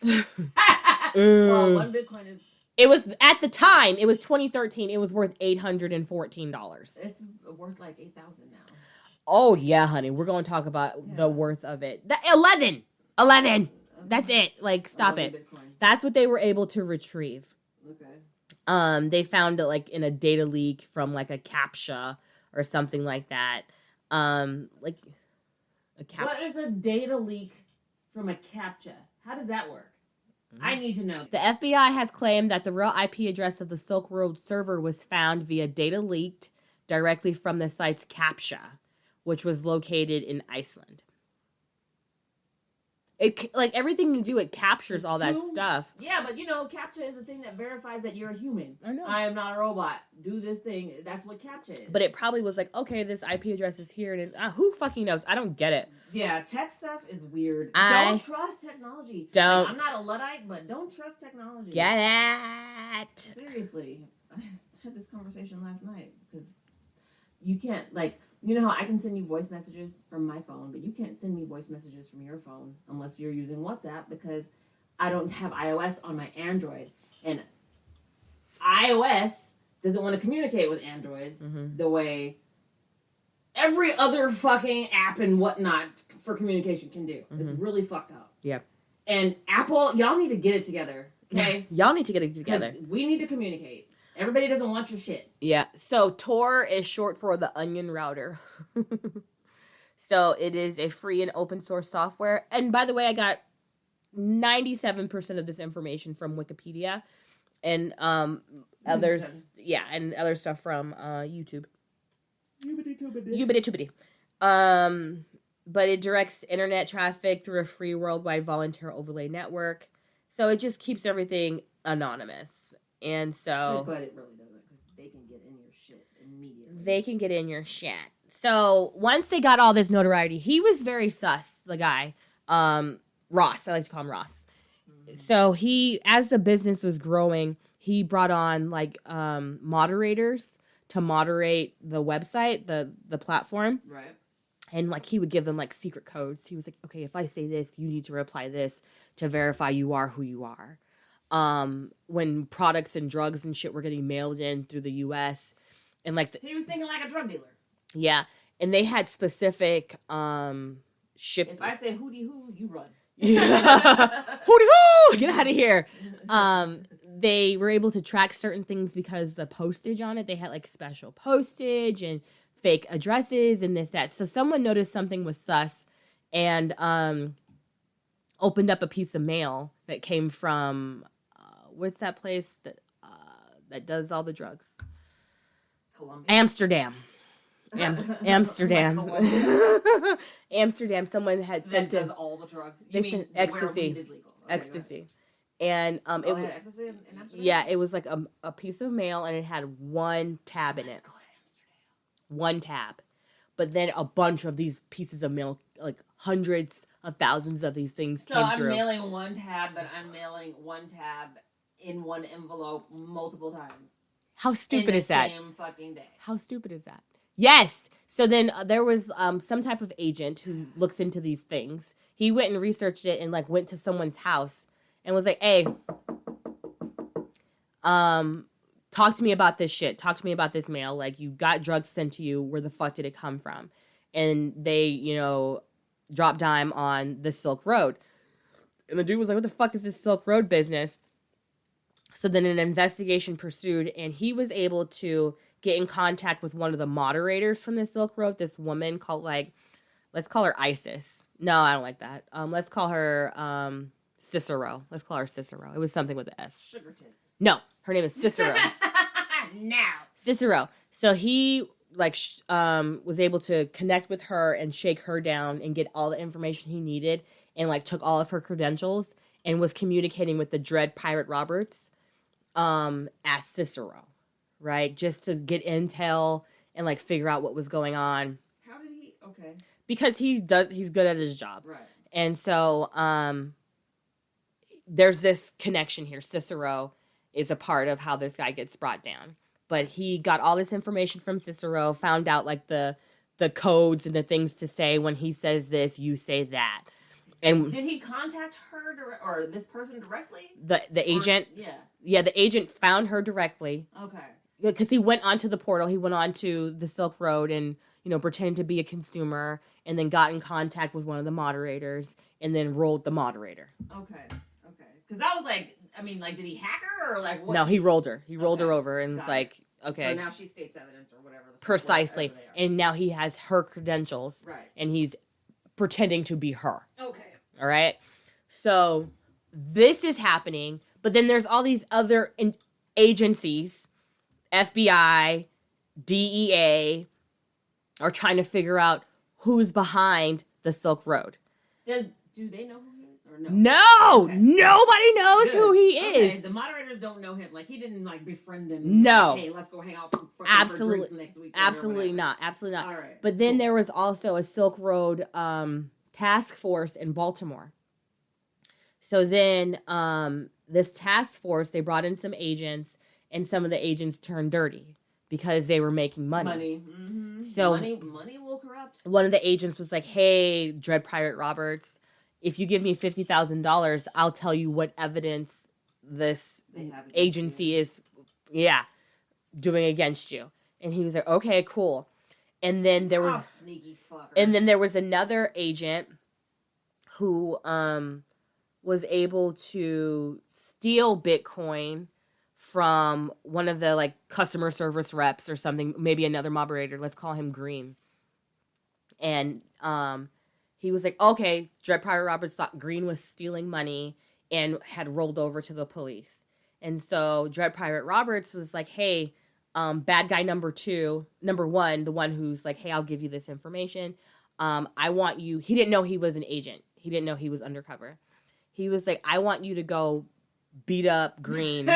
Well, one Bitcoin is... It was, at the time, it was 2013, it was worth $814. It's worth like 8,000 now. Oh, yeah, honey. We're going to talk about the worth of it. 11! That's it. Like, stop it. Bitcoins. That's what they were able to retrieve. Okay. They found it, like, in a data leak from, like, a CAPTCHA or something like that. Like, a CAPTCHA. What is a data leak from a CAPTCHA? How does that work? I need to know. The FBI has claimed that the real IP address of the Silk Road server was found via data leaked directly from the site's CAPTCHA, which was located in Iceland. It, like, everything you do, it captures all that stuff. Yeah, but, you know, CAPTCHA is a thing that verifies that you're a human. I know. I am not a robot. Do this thing. That's what CAPTCHA is. But it probably was like, okay, this IP address is here. And who fucking knows? I don't get it. Yeah, tech stuff is weird. Don't trust technology. Don't. Like, I'm not a Luddite, but don't trust technology. Get it. Seriously. I had this conversation last night because you can't, like... You know how I can send you voice messages from my phone, but you can't send me voice messages from your phone unless you're using WhatsApp because I don't have iOS on my Android. And iOS doesn't want to communicate with Androids the way every other fucking app and whatnot for communication can do. It's really fucked up. Yeah. And Apple, y'all need to get it together, okay? Y'all need to get it together. We need to communicate. Everybody doesn't want your shit. Yeah. So Tor is short for the Onion Router. So it is a free and open source software. And by the way, I got 97% of this information from Wikipedia and others. Yeah, and other stuff from YouTube. Ubity. But it directs internet traffic through a free worldwide volunteer overlay network. So it just keeps everything anonymous. And so... But it really doesn't, because they can get in your shit immediately. They can get in your shit. So once they got all this notoriety, he was very sus, the guy. Ross, I like to call him Ross. Mm-hmm. So he, as the business was growing, he brought on like moderators to moderate the website, the platform. Right. And like he would give them like secret codes. He was like, okay, if I say this, you need to reply this to verify you are who you are. When products and drugs and shit were getting mailed in through the US and like he was thinking like a drug dealer. Yeah. And they had specific ship. If I say hootie hoo, you run. Hootie hoo! Get out of here. They were able to track certain things because the postage on it, they had like special postage and fake addresses and this, that. So someone noticed something was sus and opened up a piece of mail that came from, what's that place that does all the drugs? Colombia. Amsterdam. Amsterdam. Amsterdam. Someone had sent that does all the drugs. You they mean ecstasy. Where weed is legal. Okay, ecstasy. And it was ecstasy in Amsterdam? Yeah, it was like a piece of mail and it had one tab in it. Let's go to Amsterdam. One tab. But then a bunch of these pieces of mail, like hundreds of thousands of these things so came I'm through. mailing one tab, but I'm mailing one tab in one envelope multiple times. How stupid is that? Same fucking day. How stupid is that? Yes. So then there was some type of agent who looks into these things. He went and researched it and like went to someone's house and was like, "Hey, talk to me about this shit. Talk to me about this mail. Like, you got drugs sent to you. Where the fuck did it come from?" And they, dropped dime on the Silk Road. And the dude was like, "What the fuck is this Silk Road business?" So then an investigation pursued, and he was able to get in contact with one of the moderators from the Silk Road, this woman called, let's call her Isis. No, I don't like that. Let's call her Cicero. Let's call her Cicero. It was something with an S. Sugar tits. No, her name is Cicero. Now. Cicero. So he was able to connect with her and shake her down and get all the information he needed and took all of her credentials and was communicating with the Dread Pirate Roberts as Cicero, right? Just to get intel and figure out what was going on. How did he? Okay. Because he's good at his job. Right. And so there's this connection here. Cicero is a part of how this guy gets brought down. But he got all this information from Cicero, found out the codes and the things to say when he says this, you say that. And did he contact her or this person directly? The agent? Yeah, the agent found her directly. Okay. Because he went onto the portal, he went onto the Silk Road and, pretended to be a consumer and then got in contact with one of the moderators and then rolled the moderator. Okay. Because I was did he hack her or what? No, he rolled her. He rolled her over and was like, okay. So now she states evidence or whatever. Precisely. Whatever and now he has her credentials. Right. And he's pretending to be her. Okay. All right. So this is happening, but then there's all these other agencies, FBI, DEA, are trying to figure out who's behind the Silk Road. Do they know who he is or no? No, okay. Nobody knows Good. who he is. Okay. The moderators don't know him. He didn't befriend them. No. Hey, let's go hang out for Absolutely. drinks next week. Absolutely not. Absolutely not. All right. But then there was also a Silk Road task force in Baltimore. So then this task force, they brought in some agents, and some of the agents turned dirty because they were making money. Mm-hmm. So money will corrupt. One of the agents was like, "Hey, Dread Pirate Roberts, if you give me $50,000, I'll tell you what evidence this agency is, doing against you." And he was like, "Okay, cool." And then there was sneaky fuckers. And then there was another agent who was able to steal Bitcoin from one of the like customer service reps or something, maybe another moderator. Let's call him Green. And he was like, okay, Dread Pirate Roberts thought Green was stealing money and had rolled over to the police. And so Dread Pirate Roberts was like, hey, bad guy number one, the one who's like, hey, I'll give you this information. I want you. He didn't know he was an agent. He didn't know he was undercover. He was like, I want you to go beat up Green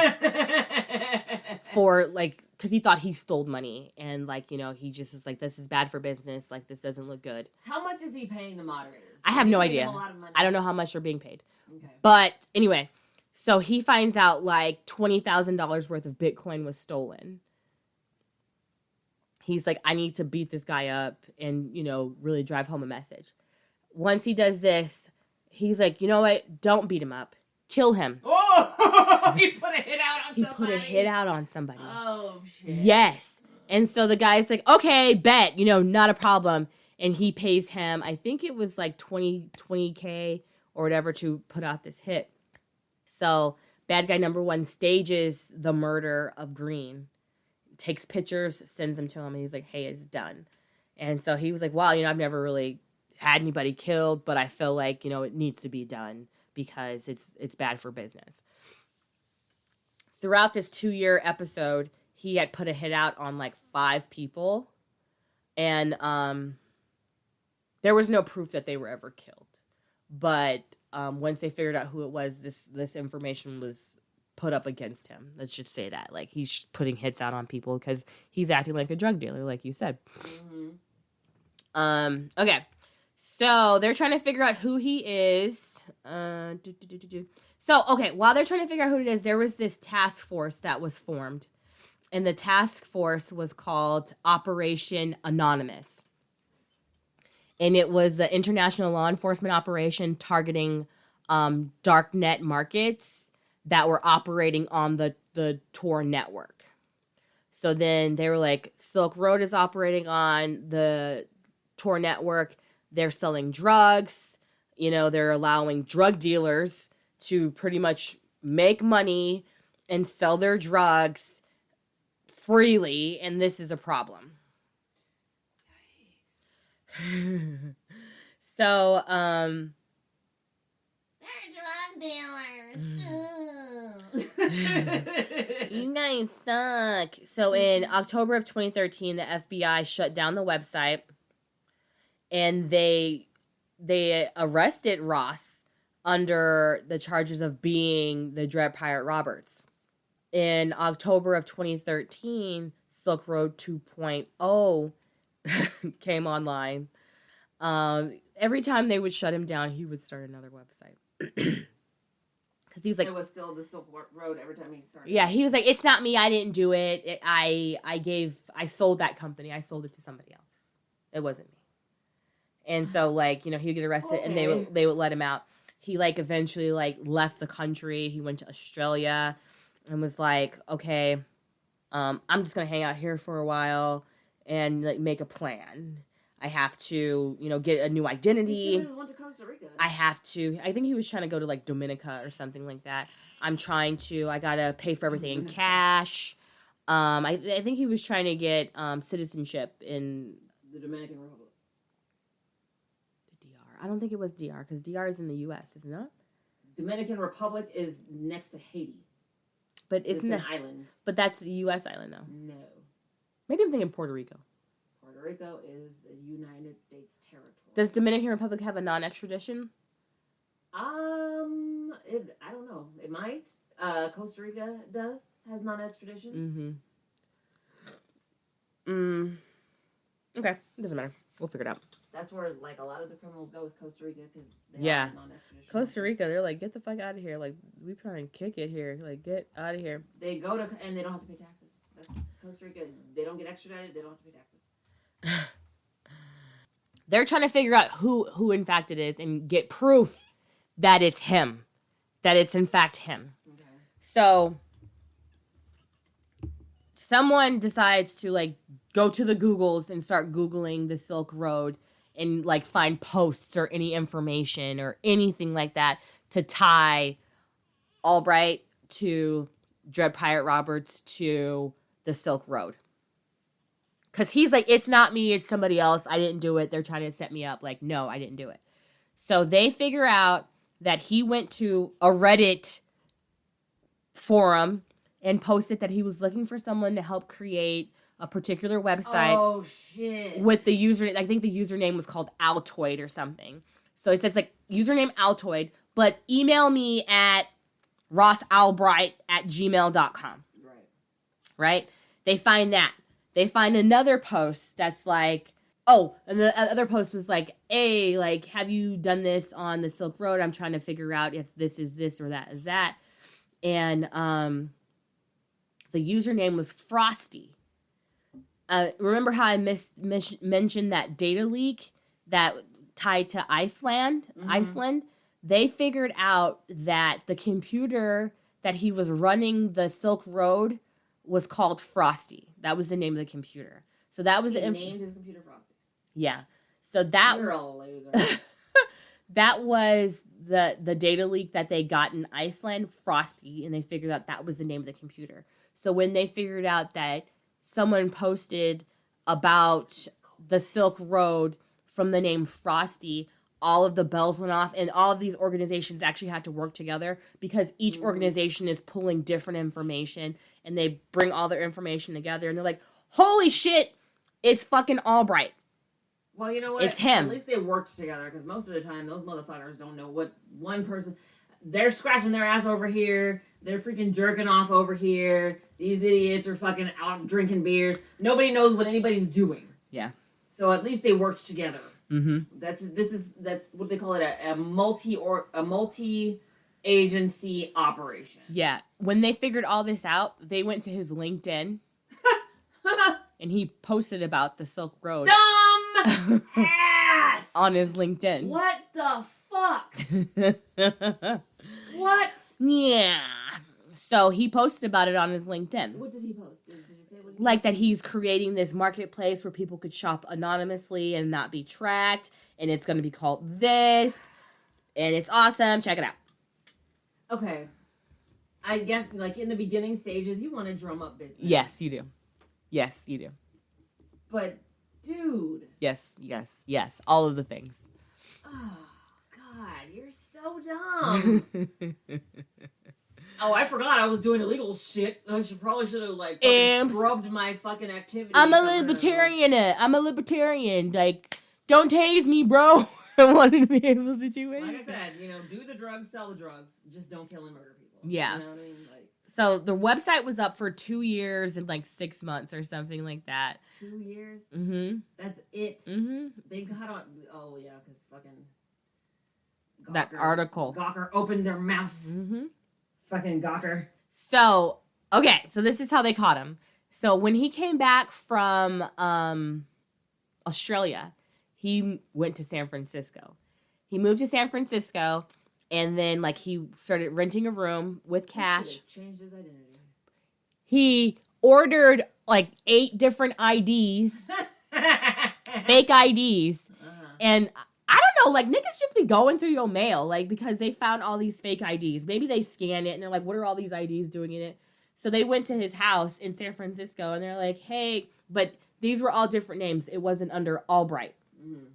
for like, because he thought he stole money. And like, you know, he just is like, this is bad for business. Like, this doesn't look good. How much is he paying the moderators? I have no idea. I don't know how much they're being paid. Okay. But anyway, so he finds out like $20,000 worth of Bitcoin was stolen. He's like, I need to beat this guy up and, you know, really drive home a message. Once he does this, he's like, you know what? Don't beat him up. Kill him. Oh, he put a hit out on somebody. He put a hit out on somebody. Oh, shit. Yes. And so the guy's like, okay, bet, you know, not a problem. And he pays him, I think it was like 20K or whatever to put out this hit. So bad guy number one stages the murder of Green. Takes pictures, sends them to him, and he's like, hey, it's done. And so he was like, wow, you know, I've never really had anybody killed, but I feel like, you know, it needs to be done because it's bad for business. Throughout this 2-year episode, he had put a hit out on like 5 people, and there was no proof that they were ever killed. But once they figured out who it was, this information was put up against him. Let's just say that. Like, he's putting hits out on people because he's acting like a drug dealer, like you said. Mm-hmm. Okay. So they're trying to figure out who he is. So, okay, while they're trying to figure out who it is, there was this task force that was formed. And the task force was called Operation Anonymous. And it was an international law enforcement operation targeting darknet markets that were operating on the Tor network. So then they were like, Silk Road is operating on the Tor network. They're selling drugs. You know, they're allowing drug dealers to pretty much make money and sell their drugs freely. And this is a problem. So, they're drug dealers. You guys suck. So in October of 2013, the FBI shut down the website, and they arrested Ross under the charges of being the Dread Pirate Roberts. In October of 2013, Silk Road 2.0 came online. Every time they would shut him down, he would start another website. Because he was like, it was still the Silk Road every time he started. Yeah, he was like, it's not me. I didn't do it. I sold that company. I sold it to somebody else. It wasn't me. And so, like, you know, he would get arrested, and they would let him out. He like eventually like left the country. He went to Australia, and was like, okay, I'm just gonna hang out here for a while and like make a plan. I have to, you know, get a new identity. He went to Costa Rica. I think he was trying to go to like Dominica or something like that. I gotta pay for everything in cash. I think he was trying to get citizenship in the Dominican Republic. The DR. I don't think it was DR, because DR is in the U.S., isn't it? Dominican Republic is next to Haiti. But it's an island. But that's the U.S. island, though. No. Maybe I'm thinking Puerto Rico. Puerto Rico is a United States territory. Does Dominican Republic have a non-extradition? I don't know. It might. Costa Rica has non-extradition. Okay, it doesn't matter. We'll figure it out. That's where like a lot of the criminals go is Costa Rica because they have non-extradition. Costa Rica, they're like, get the fuck out of here. Like, we trying to kick it here. Like, get out of here. They go to and they don't have to pay taxes. That's Costa Rica. They don't get extradited. They don't have to pay taxes. They're trying to figure out who in fact it is and get proof that it's him. That it's in fact him. Okay. So someone decides to like go to the Googles and start Googling the Silk Road and like find posts or any information or anything like that to tie Ulbricht to Dread Pirate Roberts to the Silk Road. Because he's like, it's not me, it's somebody else. I didn't do it. They're trying to set me up. Like, no, I didn't do it. So they figure out that he went to a Reddit forum and posted that he was looking for someone to help create a particular website. Oh, shit. With the username, I think the username was called Altoid or something. So it says like username Altoid, but email me at rossalbright@gmail.com. Right? They find that. They find another post that's like, oh, and the other post was like, hey, like, have you done this on the Silk Road? I'm trying to figure out if this is this or that is that. And the username was Frosty. Remember how I mentioned that data leak that tied to Iceland? Mm-hmm. Iceland? They figured out that the computer that he was running the Silk Road was called Frosty. That was the name of the computer. So that was named his computer Frosty. Yeah. So that You're a loser. that was the data leak that they got in Iceland, Frosty, and they figured out that was the name of the computer. So when they figured out that someone posted about the Silk Road from the name Frosty, all of the bells went off, and all of these organizations actually had to work together because each organization is pulling different information, and they bring all their information together, and they're like, holy shit, it's fucking Ulbricht. Well, you know what? It's him. At least they worked together, because most of the time, those motherfuckers don't know what one person... They're scratching their ass over here. They're freaking jerking off over here. These idiots are fucking out drinking beers. Nobody knows what anybody's doing. Yeah. So at least they worked together. Mm-hmm. That's what they call it, a multi-agency operation. Yeah. When they figured all this out, they went to his LinkedIn and he posted about the Silk Road. Dumb ass! On his LinkedIn. What the fuck? What? Yeah. So he posted about it on his LinkedIn. What did he post? Did he say what he like that he's creating this marketplace where people could shop anonymously and not be tracked, and it's going to be called this, and it's awesome. Check it out. Okay. I guess, like, in the beginning stages, you want to drum up business. Yes, you do. Yes, you do. But, dude. Yes. All of the things. Oh, God, you're so dumb. Oh, I forgot I was doing illegal shit. I probably should have, like, fucking scrubbed my fucking activity. I'm a libertarian. Like, don't tase me, bro. I wanted to be able to do it. Like I said, do the drugs, sell the drugs. Just don't kill and murder people. Yeah. You know what I mean? Like, so the website was up for 2 years and, like, 6 months or something like that. 2 years? Mm-hmm. That's it? Mm-hmm. They got on... Oh, yeah, because fucking... Gawker, that article. Gawker opened their mouth. Mm-hmm. Fucking Gawker. So, okay, so this is how they caught him. So when he came back from Australia, he went to San Francisco. He moved to San Francisco, and then, like, he started renting a room with cash. Changed his identity. He ordered, like, 8 different IDs, fake IDs, and... I don't know, like, niggas just be going through your mail, like, because they found all these fake IDs. Maybe they scan it, and they're like, what are all these IDs doing in it? So they went to his house in San Francisco, and they're like, hey, but these were all different names. It wasn't under Ulbricht. Mm-hmm.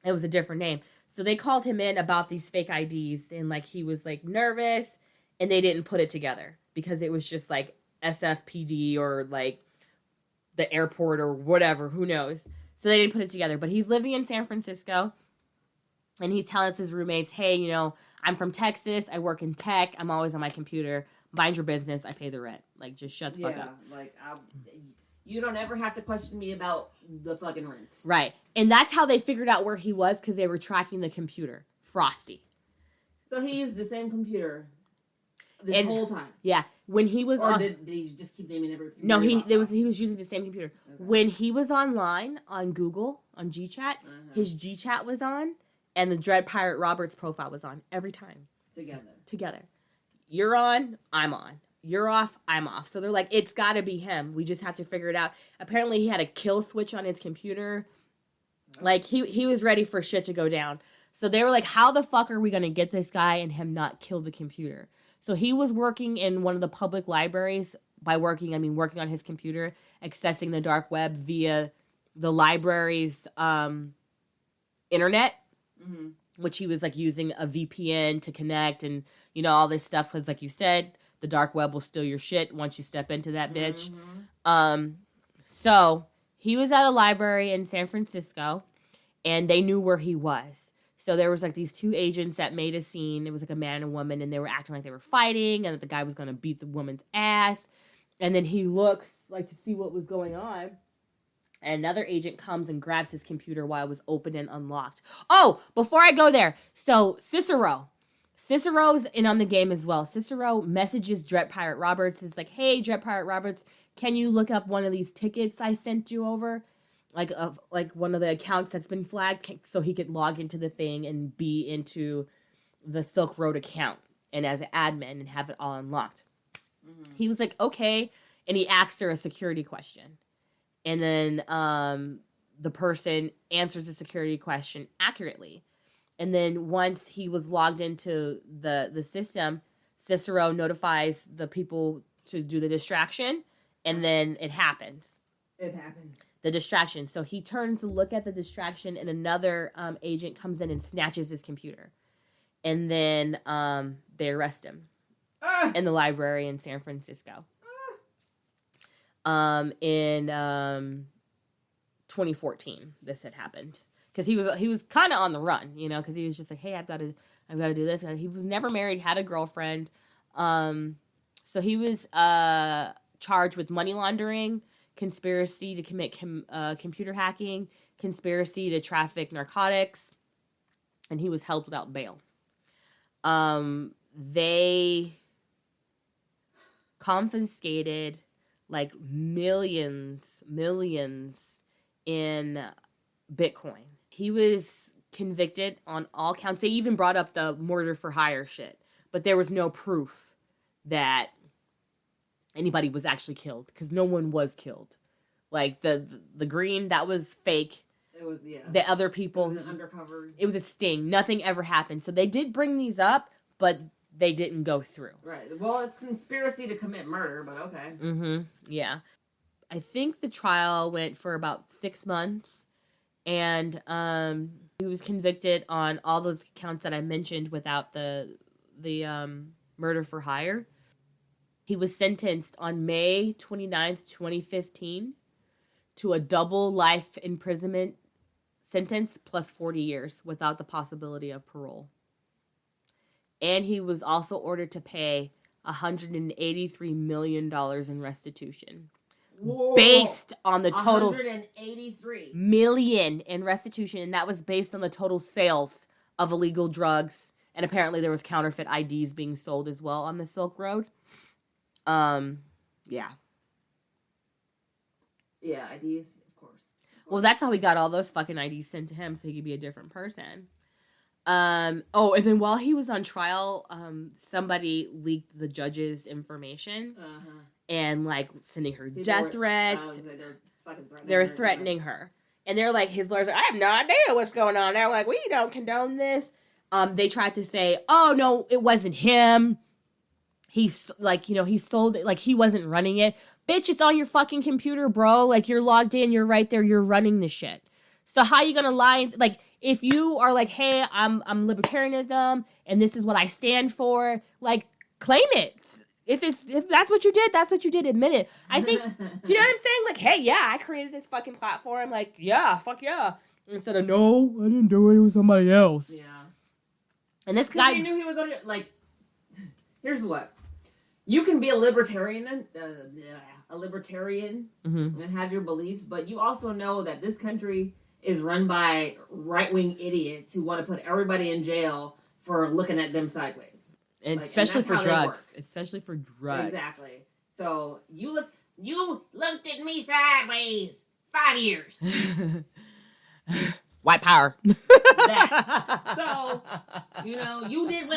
It was a different name. So they called him in about these fake IDs, and, like, he was, like, nervous, and they didn't put it together, because it was just, like, SFPD or, like, the airport or whatever, who knows. So they didn't put it together, but he's living in San Francisco. And he's telling his roommates, hey, I'm from Texas. I work in tech. I'm always on my computer. Mind your business. I pay the rent. Like, just shut the fuck up. Yeah, like, you don't ever have to question me about the fucking rent. Right. And that's how they figured out where he was, because they were tracking the computer. Frosty. So he used the same computer this whole time? Yeah. When he was did he just keep naming every computer? No, he was using the same computer. Okay. When he was online on Google, on GChat, his GChat was on. And the Dread Pirate Roberts profile was on every time. Together. Together. You're on, I'm on. you're off, I'm off. So they're like, it's got to be him. We just have to figure it out. Apparently, he had a kill switch on his computer. Like, he was ready for shit to go down. So they were like, how the fuck are we going to get this guy and him not kill the computer? So he was working in one of the public libraries. By working, I mean working on his computer, accessing the dark web via the library's internet, which he was like using a VPN to connect and, you know, all this stuff. Because like you said, the dark web will steal your shit once you step into that bitch. So he was at a library in San Francisco and they knew where he was. So there was like these two agents that made a scene. It was like a man and a woman and they were acting like they were fighting and that the guy was going to beat the woman's ass. And then he looks like to see what was going on. And another agent comes and grabs his computer while it was open and unlocked. Oh, before I go there. So Cicero's in on the game as well. Cicero messages Dread Pirate Roberts. Is like, hey, Dread Pirate Roberts, can you look up one of these tickets I sent you over? Like one of the accounts that's been flagged so he could log into the thing and be into the Silk Road account and as an admin and have it all unlocked. He was like, okay. And he asked her a security question. And then the person answers the security question accurately. And then once he was logged into the system, Cicero notifies the people to do the distraction. And then it happens. The distraction. So he turns to look at the distraction and another agent comes in and snatches his computer. And then they arrest him. In the library in San Francisco. In 2014, this had happened because he was kind of on the run, you know, because he was just like, hey, I've got to do this, and he was never married, had a girlfriend, so he was charged with money laundering, conspiracy to commit computer hacking, conspiracy to traffic narcotics, and he was held without bail. They confiscated like millions in Bitcoin. He was convicted on all counts. They even brought up the murder for hire shit, but there was no proof that anybody was actually killed because no one was killed. Like the green, that was fake. It was, the other people, it was an undercover. It was a sting. Nothing ever happened. So they did bring these up, but they didn't go through. Right. Well, it's conspiracy to commit murder, but okay. Yeah. I think the trial went for about 6 months, and he was convicted on all those counts that I mentioned without the murder for hire. He was sentenced on May 29th, 2015 to a double life imprisonment sentence plus 40 years without the possibility of parole. And he was also ordered to pay $183 million in restitution. Whoa. Based on the total 183 million in restitution, and that was based on the total sales of illegal drugs. And apparently there was counterfeit IDs being sold as well on the Silk Road. Yeah. Yeah, IDs, of course. Well, that's how he got all those fucking IDs sent to him so he could be a different person. And then while he was on trial, somebody leaked the judge's information and like sending her death threats. They're threatening her. And they're like, his lawyers are, I have no idea what's going on. They're like, we don't condone this. They tried to say, oh no, it wasn't him. He's like, you know, he sold it. Like he wasn't running it. Bitch, it's on your fucking computer, bro. Like you're logged in. You're right there. You're running the shit. So how you gonna lie? Like, if you are like, hey, I'm libertarianism and this is what I stand for, like, claim it. If that's what you did, that's what you did. Admit it. I think, you know what I'm saying? Like, hey, yeah, I created this fucking platform. Like, yeah, fuck yeah. Instead of, no, I didn't do it. It was somebody else. Yeah. And this guy, you knew he was gonna, like, here's what. You can be a libertarian and have your beliefs, but you also know that this country is run by right-wing idiots who want to put everybody in jail for looking at them sideways. And like, especially for drugs. Especially for drugs. Exactly. So you looked at me sideways 5 years. White power. That. So, you know, you did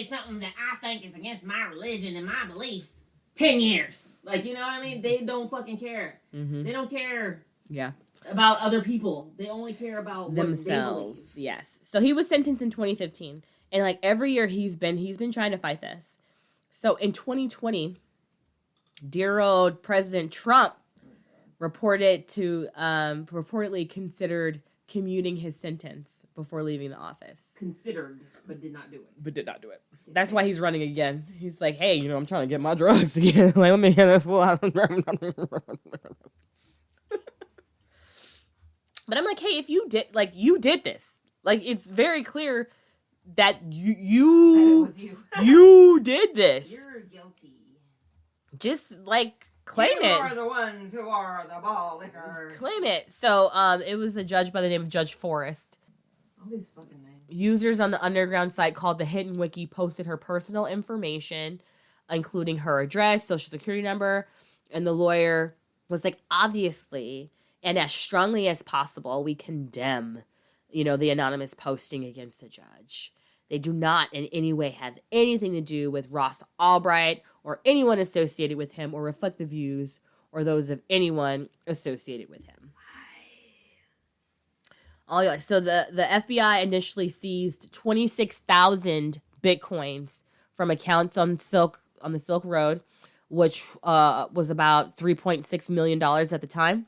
something that I think is against my religion and my beliefs. 10 years. Like, you know what I mean? They don't fucking care. Mm-hmm. They don't care Yeah. about other people. They only care about themselves. What they believe. Yes. So he was sentenced in 2015, and like every year he's been trying to fight this. So in 2020, dear old President Trump reportedly considered commuting his sentence before leaving the office. Considered, but did not do it. That's why he's running again. He's like, hey, I'm trying to get my drugs again. Like, let me get this full out. But I'm like, hey, if you did this. Like, it's very clear that you did this. You're guilty. Just, like, claim it. You are the ones who are the ball lickers. Claim it. So, it was a judge by the name of Judge Forrest. All these fucking names. Users on the underground site called the Hidden Wiki posted her personal information, including her address, social security number, and the lawyer was like, obviously, and as strongly as possible, we condemn, the anonymous posting against the judge. They do not in any way have anything to do with Ross Ulbricht or anyone associated with him or reflect the views or those of anyone associated with him. So the FBI initially seized 26,000 Bitcoins from accounts on the Silk Road, which was about $3.6 million at the time.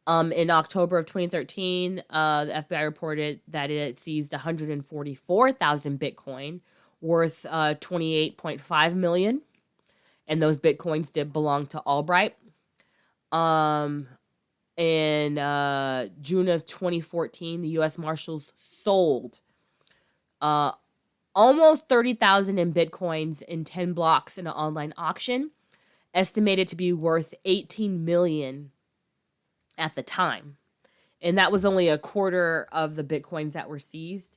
In October of 2013, the FBI reported that it had seized 144,000 Bitcoin, worth $28.5 million, and those Bitcoins did belong to Ulbricht. In June of 2014, the U.S. Marshals sold almost 30,000 in Bitcoins in 10 blocks in an online auction, estimated to be worth $18 million at the time. And that was only a quarter of the Bitcoins that were seized.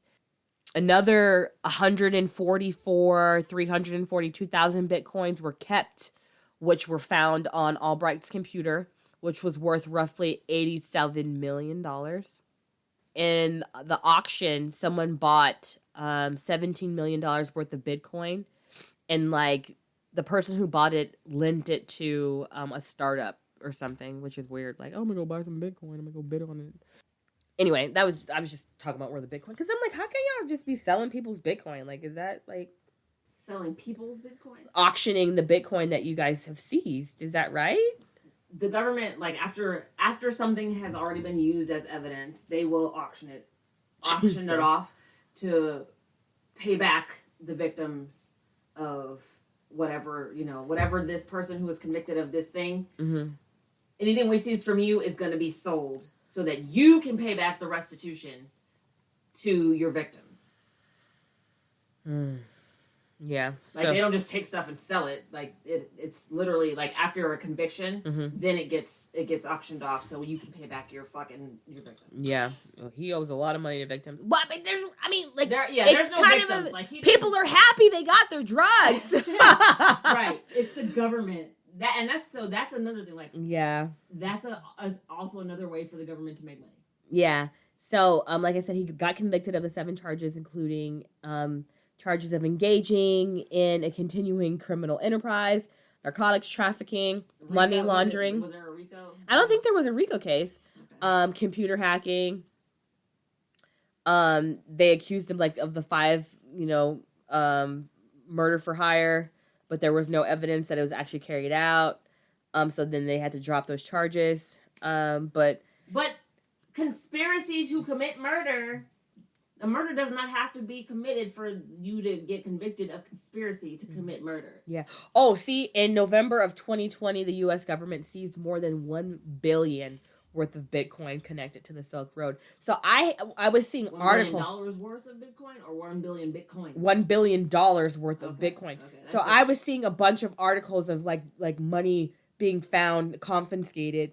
Another 342,000 Bitcoins were kept, which were found on Ulbricht's computer, which was worth roughly $87 million. In the auction, someone bought $17 million worth of Bitcoin, and like the person who bought it lent it to a startup or something, which is weird. Like, oh, I'm gonna go buy some Bitcoin. I'm gonna go bid on it. Anyway, I was just talking about where the Bitcoin, because I'm like, how can y'all just be selling people's Bitcoin? Like, is that like selling people's Bitcoin? Auctioning the Bitcoin that you guys have seized? Is that right? The government, like, after something has already been used as evidence, they will auction it off to pay back the victims of whatever this person who was convicted of this thing. Mm-hmm. Anything we seize from you is going to be sold so that you can pay back the restitution to your victims. Yeah. Like, they don't just take stuff and sell it. Like, it's literally, like, after a conviction, then it gets auctioned off so you can pay back your victims. Yeah. Well, he owes a lot of money to victims. But there's no victims. People are happy they got their drugs. Right. It's the government. That's another thing. Like, yeah. That's also another way for the government to make money. Yeah. So, like I said, he got convicted of the 7 charges, including charges of engaging in a continuing criminal enterprise, narcotics trafficking, money laundering. Was there a RICO? I don't think there was a RICO case. Okay. Computer hacking. They accused him of the 5, murder for hire, but there was no evidence that it was actually carried out. So then they had to drop those charges. But conspiracies who commit murder. A murder does not have to be committed for you to get convicted of conspiracy to commit murder. Yeah. Oh, see, in November of 2020, the U.S. government seized more than $1 billion worth of Bitcoin connected to the Silk Road. So I was seeing articles. $1 billion worth of Bitcoin or 1 billion Bitcoin? $1 billion worth of Bitcoin. Okay, so I was seeing a bunch of articles of like money being found confiscated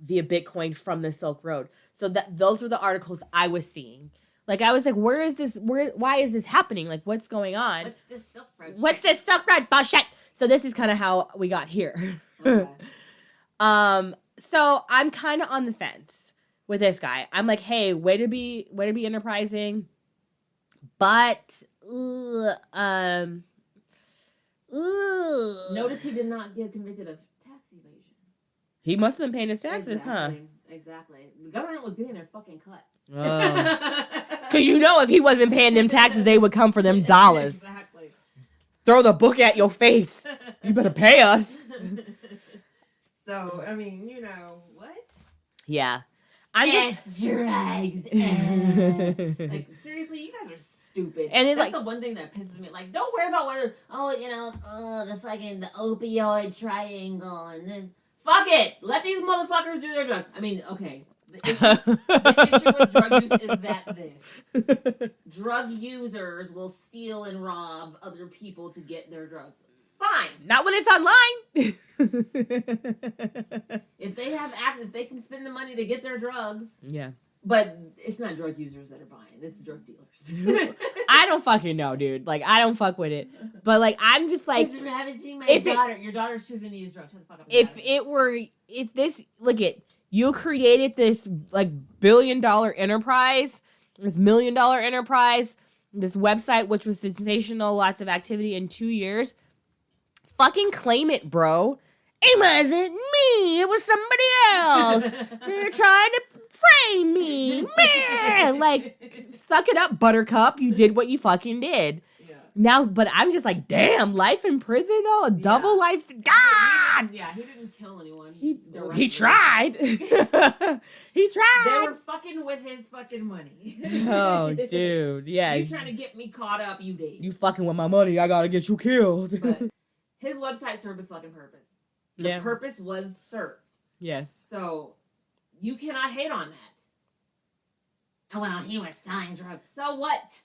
via Bitcoin from the Silk Road. So those were the articles I was seeing. Like, I was like, why is this happening? Like, what's going on? What's this Silk Road bullshit? So this is kind of how we got here. Okay. So I'm kind of on the fence with this guy. I'm like, hey, way to be enterprising, but Ugh. Notice he did not get convicted of tax evasion. He must have been paying his taxes, Exactly. The government was getting their fucking cut. huh? Because if he wasn't paying them taxes, they would come for them dollars. Exactly. Throw the book at your face. You better pay us. So, I mean, what? Yeah. It's drugs. Like, seriously, you guys are stupid. And that's the one thing that pisses me. Like, don't worry about whether, the opioid triangle and this. Fuck it. Let these motherfuckers do their drugs. I mean, okay. The issue with drug use is this. Drug users will steal and rob other people to get their drugs. Fine. Not when it's online. If they have access, if they can spend the money to get their drugs. Yeah. But it's not drug users that are buying. This is drug dealers. I don't fucking know, dude. Like, I don't fuck with it. But, like, I'm just like... It's ravaging my daughter. Your daughter's choosing to use drugs. Shut the fuck up. You created this, like, billion-dollar enterprise, this million-dollar enterprise, this website, which was sensational, lots of activity in 2 years. Fucking claim it, bro. It wasn't me. It was somebody else. They're trying to frame me. Man. Like, suck it up, Buttercup. You did what you fucking did. Yeah. Now, but I'm just like, damn, life in prison, though? A double life? God! Yeah, he didn't kill anyone. He tried. He tried. They were fucking with his fucking money. Oh, dude. Yeah. You trying to get me caught up, you did. You fucking with my money, I gotta get you killed. But his website served a fucking purpose. The purpose was served. Yes. So, you cannot hate on that. And well, he was selling drugs. So what?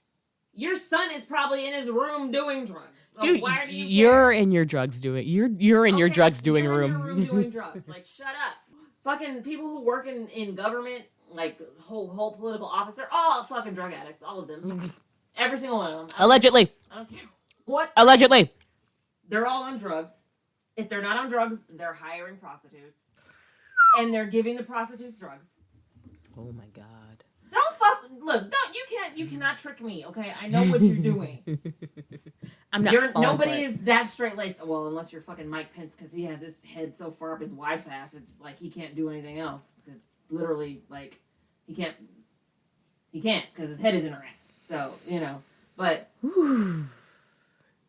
Your son is probably in his room doing drugs. So dude, why do you you're in your drugs doing... You're in your drugs doing room. room. You're in your room doing drugs. Like, shut up. Fucking people who work in government, like, whole political office, they're all fucking drug addicts. All of them. Every single one of them. Allegedly. I don't care what. Allegedly. They're all on drugs. If they're not on drugs, they're hiring prostitutes. And they're giving the prostitutes drugs. Oh my God. You cannot trick me, okay? I know what you're doing. I'm not. Nobody is that straight-laced. Well, unless you're fucking Mike Pence, because he has his head so far up his wife's ass, it's like he can't do anything else. It's literally, like, he can't, because his head is in her ass. So, but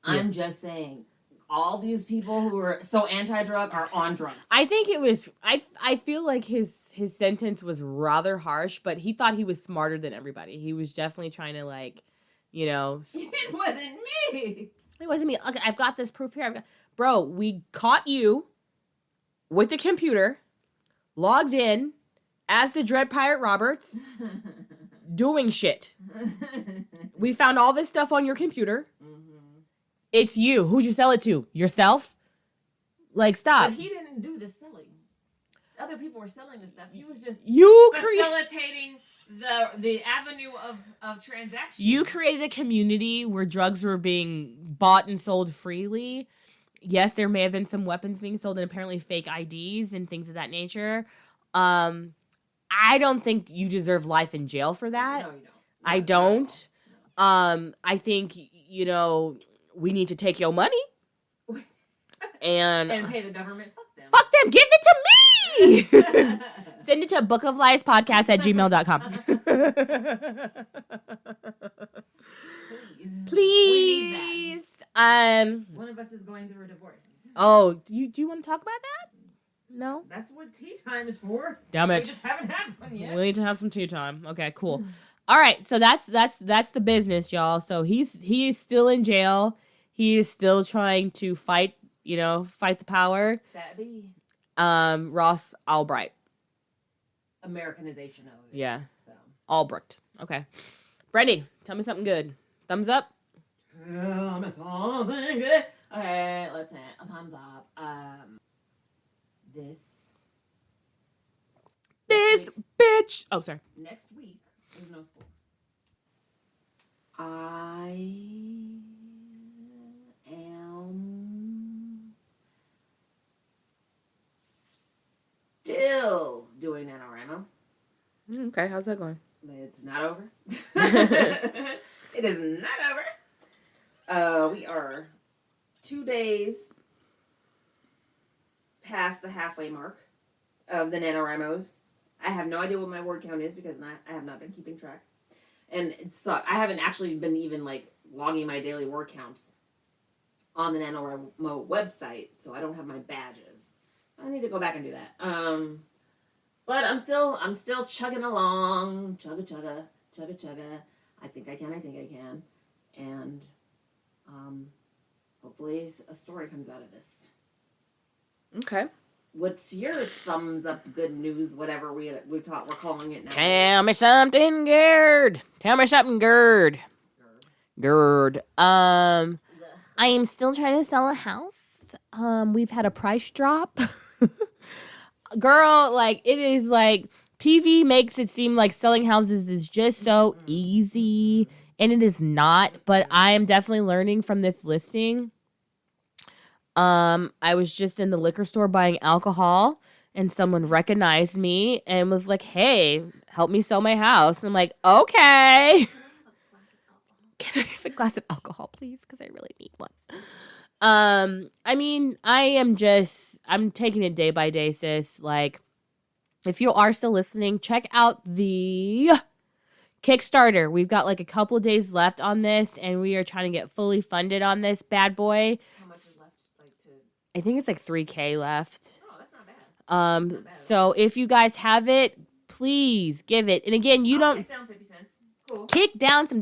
I'm just saying, all these people who are so anti-drug are on drugs. I think it was, I feel like his sentence was rather harsh, but he thought he was smarter than everybody. He was definitely trying to, like, It wasn't me. It wasn't me. Okay, I've got this proof here. Bro, we caught you with the computer, logged in as the Dread Pirate Roberts, doing shit. We found all this stuff on your computer. Mm-hmm. It's you. Who'd you sell it to? Yourself? Like, stop. But he didn't do the selling. Other people were selling the stuff. He was just facilitating the avenue of transactions. You created a community where drugs were being bought and sold freely. Yes, there may have been some weapons being sold and apparently fake IDs and things of that nature. I don't think you deserve life in jail for that. No, you don't. I don't. No. I think, we need to take your money and pay the government. Fuck them. Fuck them. Give it to me. Send it to bookofliespodcast@gmail.com. Please. One of us is going through a divorce. Oh, do you want to talk about that? No? That's what tea time is for. Damn it. We just haven't had one yet. We need to have some tea time. Okay, cool. All right, so that's the business, y'all. So he is still in jail. He is still trying to fight the power. That be Ross Ulbricht. Americanization of it. Yeah. So Ulbricht. Okay. Brandy, tell me something good. Thumbs up? Tell me something good. Okay, let's hit a thumbs up. This bitch. Oh, sorry. Next week is no school. I am still doing NaNoWriMo. Okay, how's that going? It's not over. It is not over. We are 2 days past the halfway mark of the NaNoWriMos. I have no idea what my word count is because I have not been keeping track. And it sucks. I haven't actually been even like logging my daily word counts on the NaNoWrimo website, so I don't have my badges. I need to go back and do that. But I'm still chugging along. Chugga. I think I can. And hopefully a story comes out of this. Okay. What's your thumbs up good news, whatever we're calling it now? Tell me something, Gerd. Gerd. I am still trying to sell a house. We've had a price drop. Girl, like, it is like TV makes it seem like selling houses is just so easy, and it is not, but I am definitely learning from this listing. I was just in the liquor store buying alcohol, and someone recognized me and was like, hey, help me sell my house. I'm like, okay. Can I have a glass of alcohol, please? Because I really need one. I mean, I'm taking it day by day, sis. Like, if you are still listening, check out the Kickstarter. We've got like a couple days left on this, and we are trying to get fully funded on this bad boy. How much is left? I think it's like $3,000 left. Oh, that's not bad. Not bad. So if you guys have it, please give it. And again, don't kick down 50 cents. Cool. Kick down some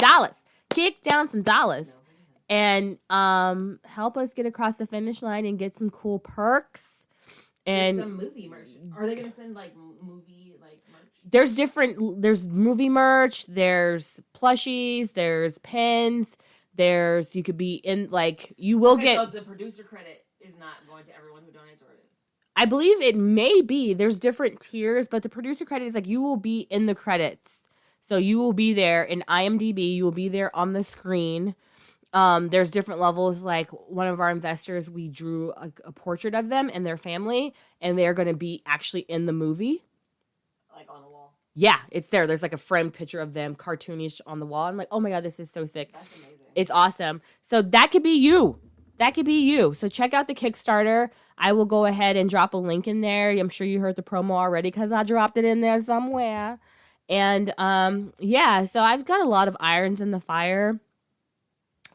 dollars. And help us get across the finish line and get some cool perks. And some movie merch. Are they gonna send like movie like There's merch? movie merch, there's plushies, there's pins, you could be in, like, you will get. So the producer credit is not going to everyone who donates, or it is? I believe it may be. There's different tiers, but the producer credit is like you will be in the credits. So you will be there in IMDb. You will be there on the screen. There's different levels. Like, one of our investors, we drew a portrait of them and their family, and they're going to be actually in the movie. Like on the wall? Yeah, it's there. There's like a framed picture of them, cartoonish, on the wall. I'm like, oh my God, this is so sick. That's amazing. It's awesome. So that could be you. So check out the Kickstarter. I will go ahead and drop a link in there. I'm sure you heard the promo already because I dropped it in there somewhere. And yeah, so I've got a lot of irons in the fire.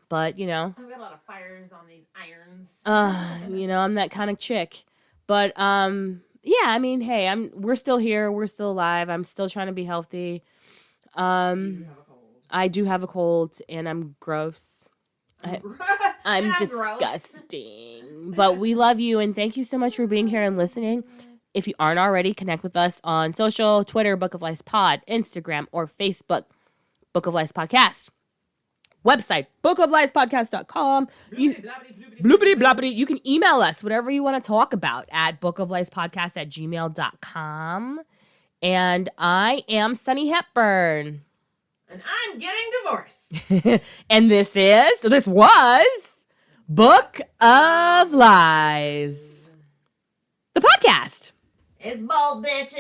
But, I've got a lot of fires on these irons. I'm that kind of chick. But yeah, I mean, hey, we're still here. We're still alive. I'm still trying to be healthy. You have a cold. I do have a cold, and I'm gross. I'm disgusting. But we love you, and thank you so much for being here and listening. If you aren't already, connect with us on social, Twitter, Book of Lies Pod, Instagram, or Facebook, Book of Lies Podcast. Website, bookofliespodcast.com. Bloopity bloppity. You can email us whatever you want to talk about at bookofliespodcast@gmail.com. And I am Sunny Hepburn. And I'm getting divorced. And this was Book of Lies, the podcast. It's bald bitches.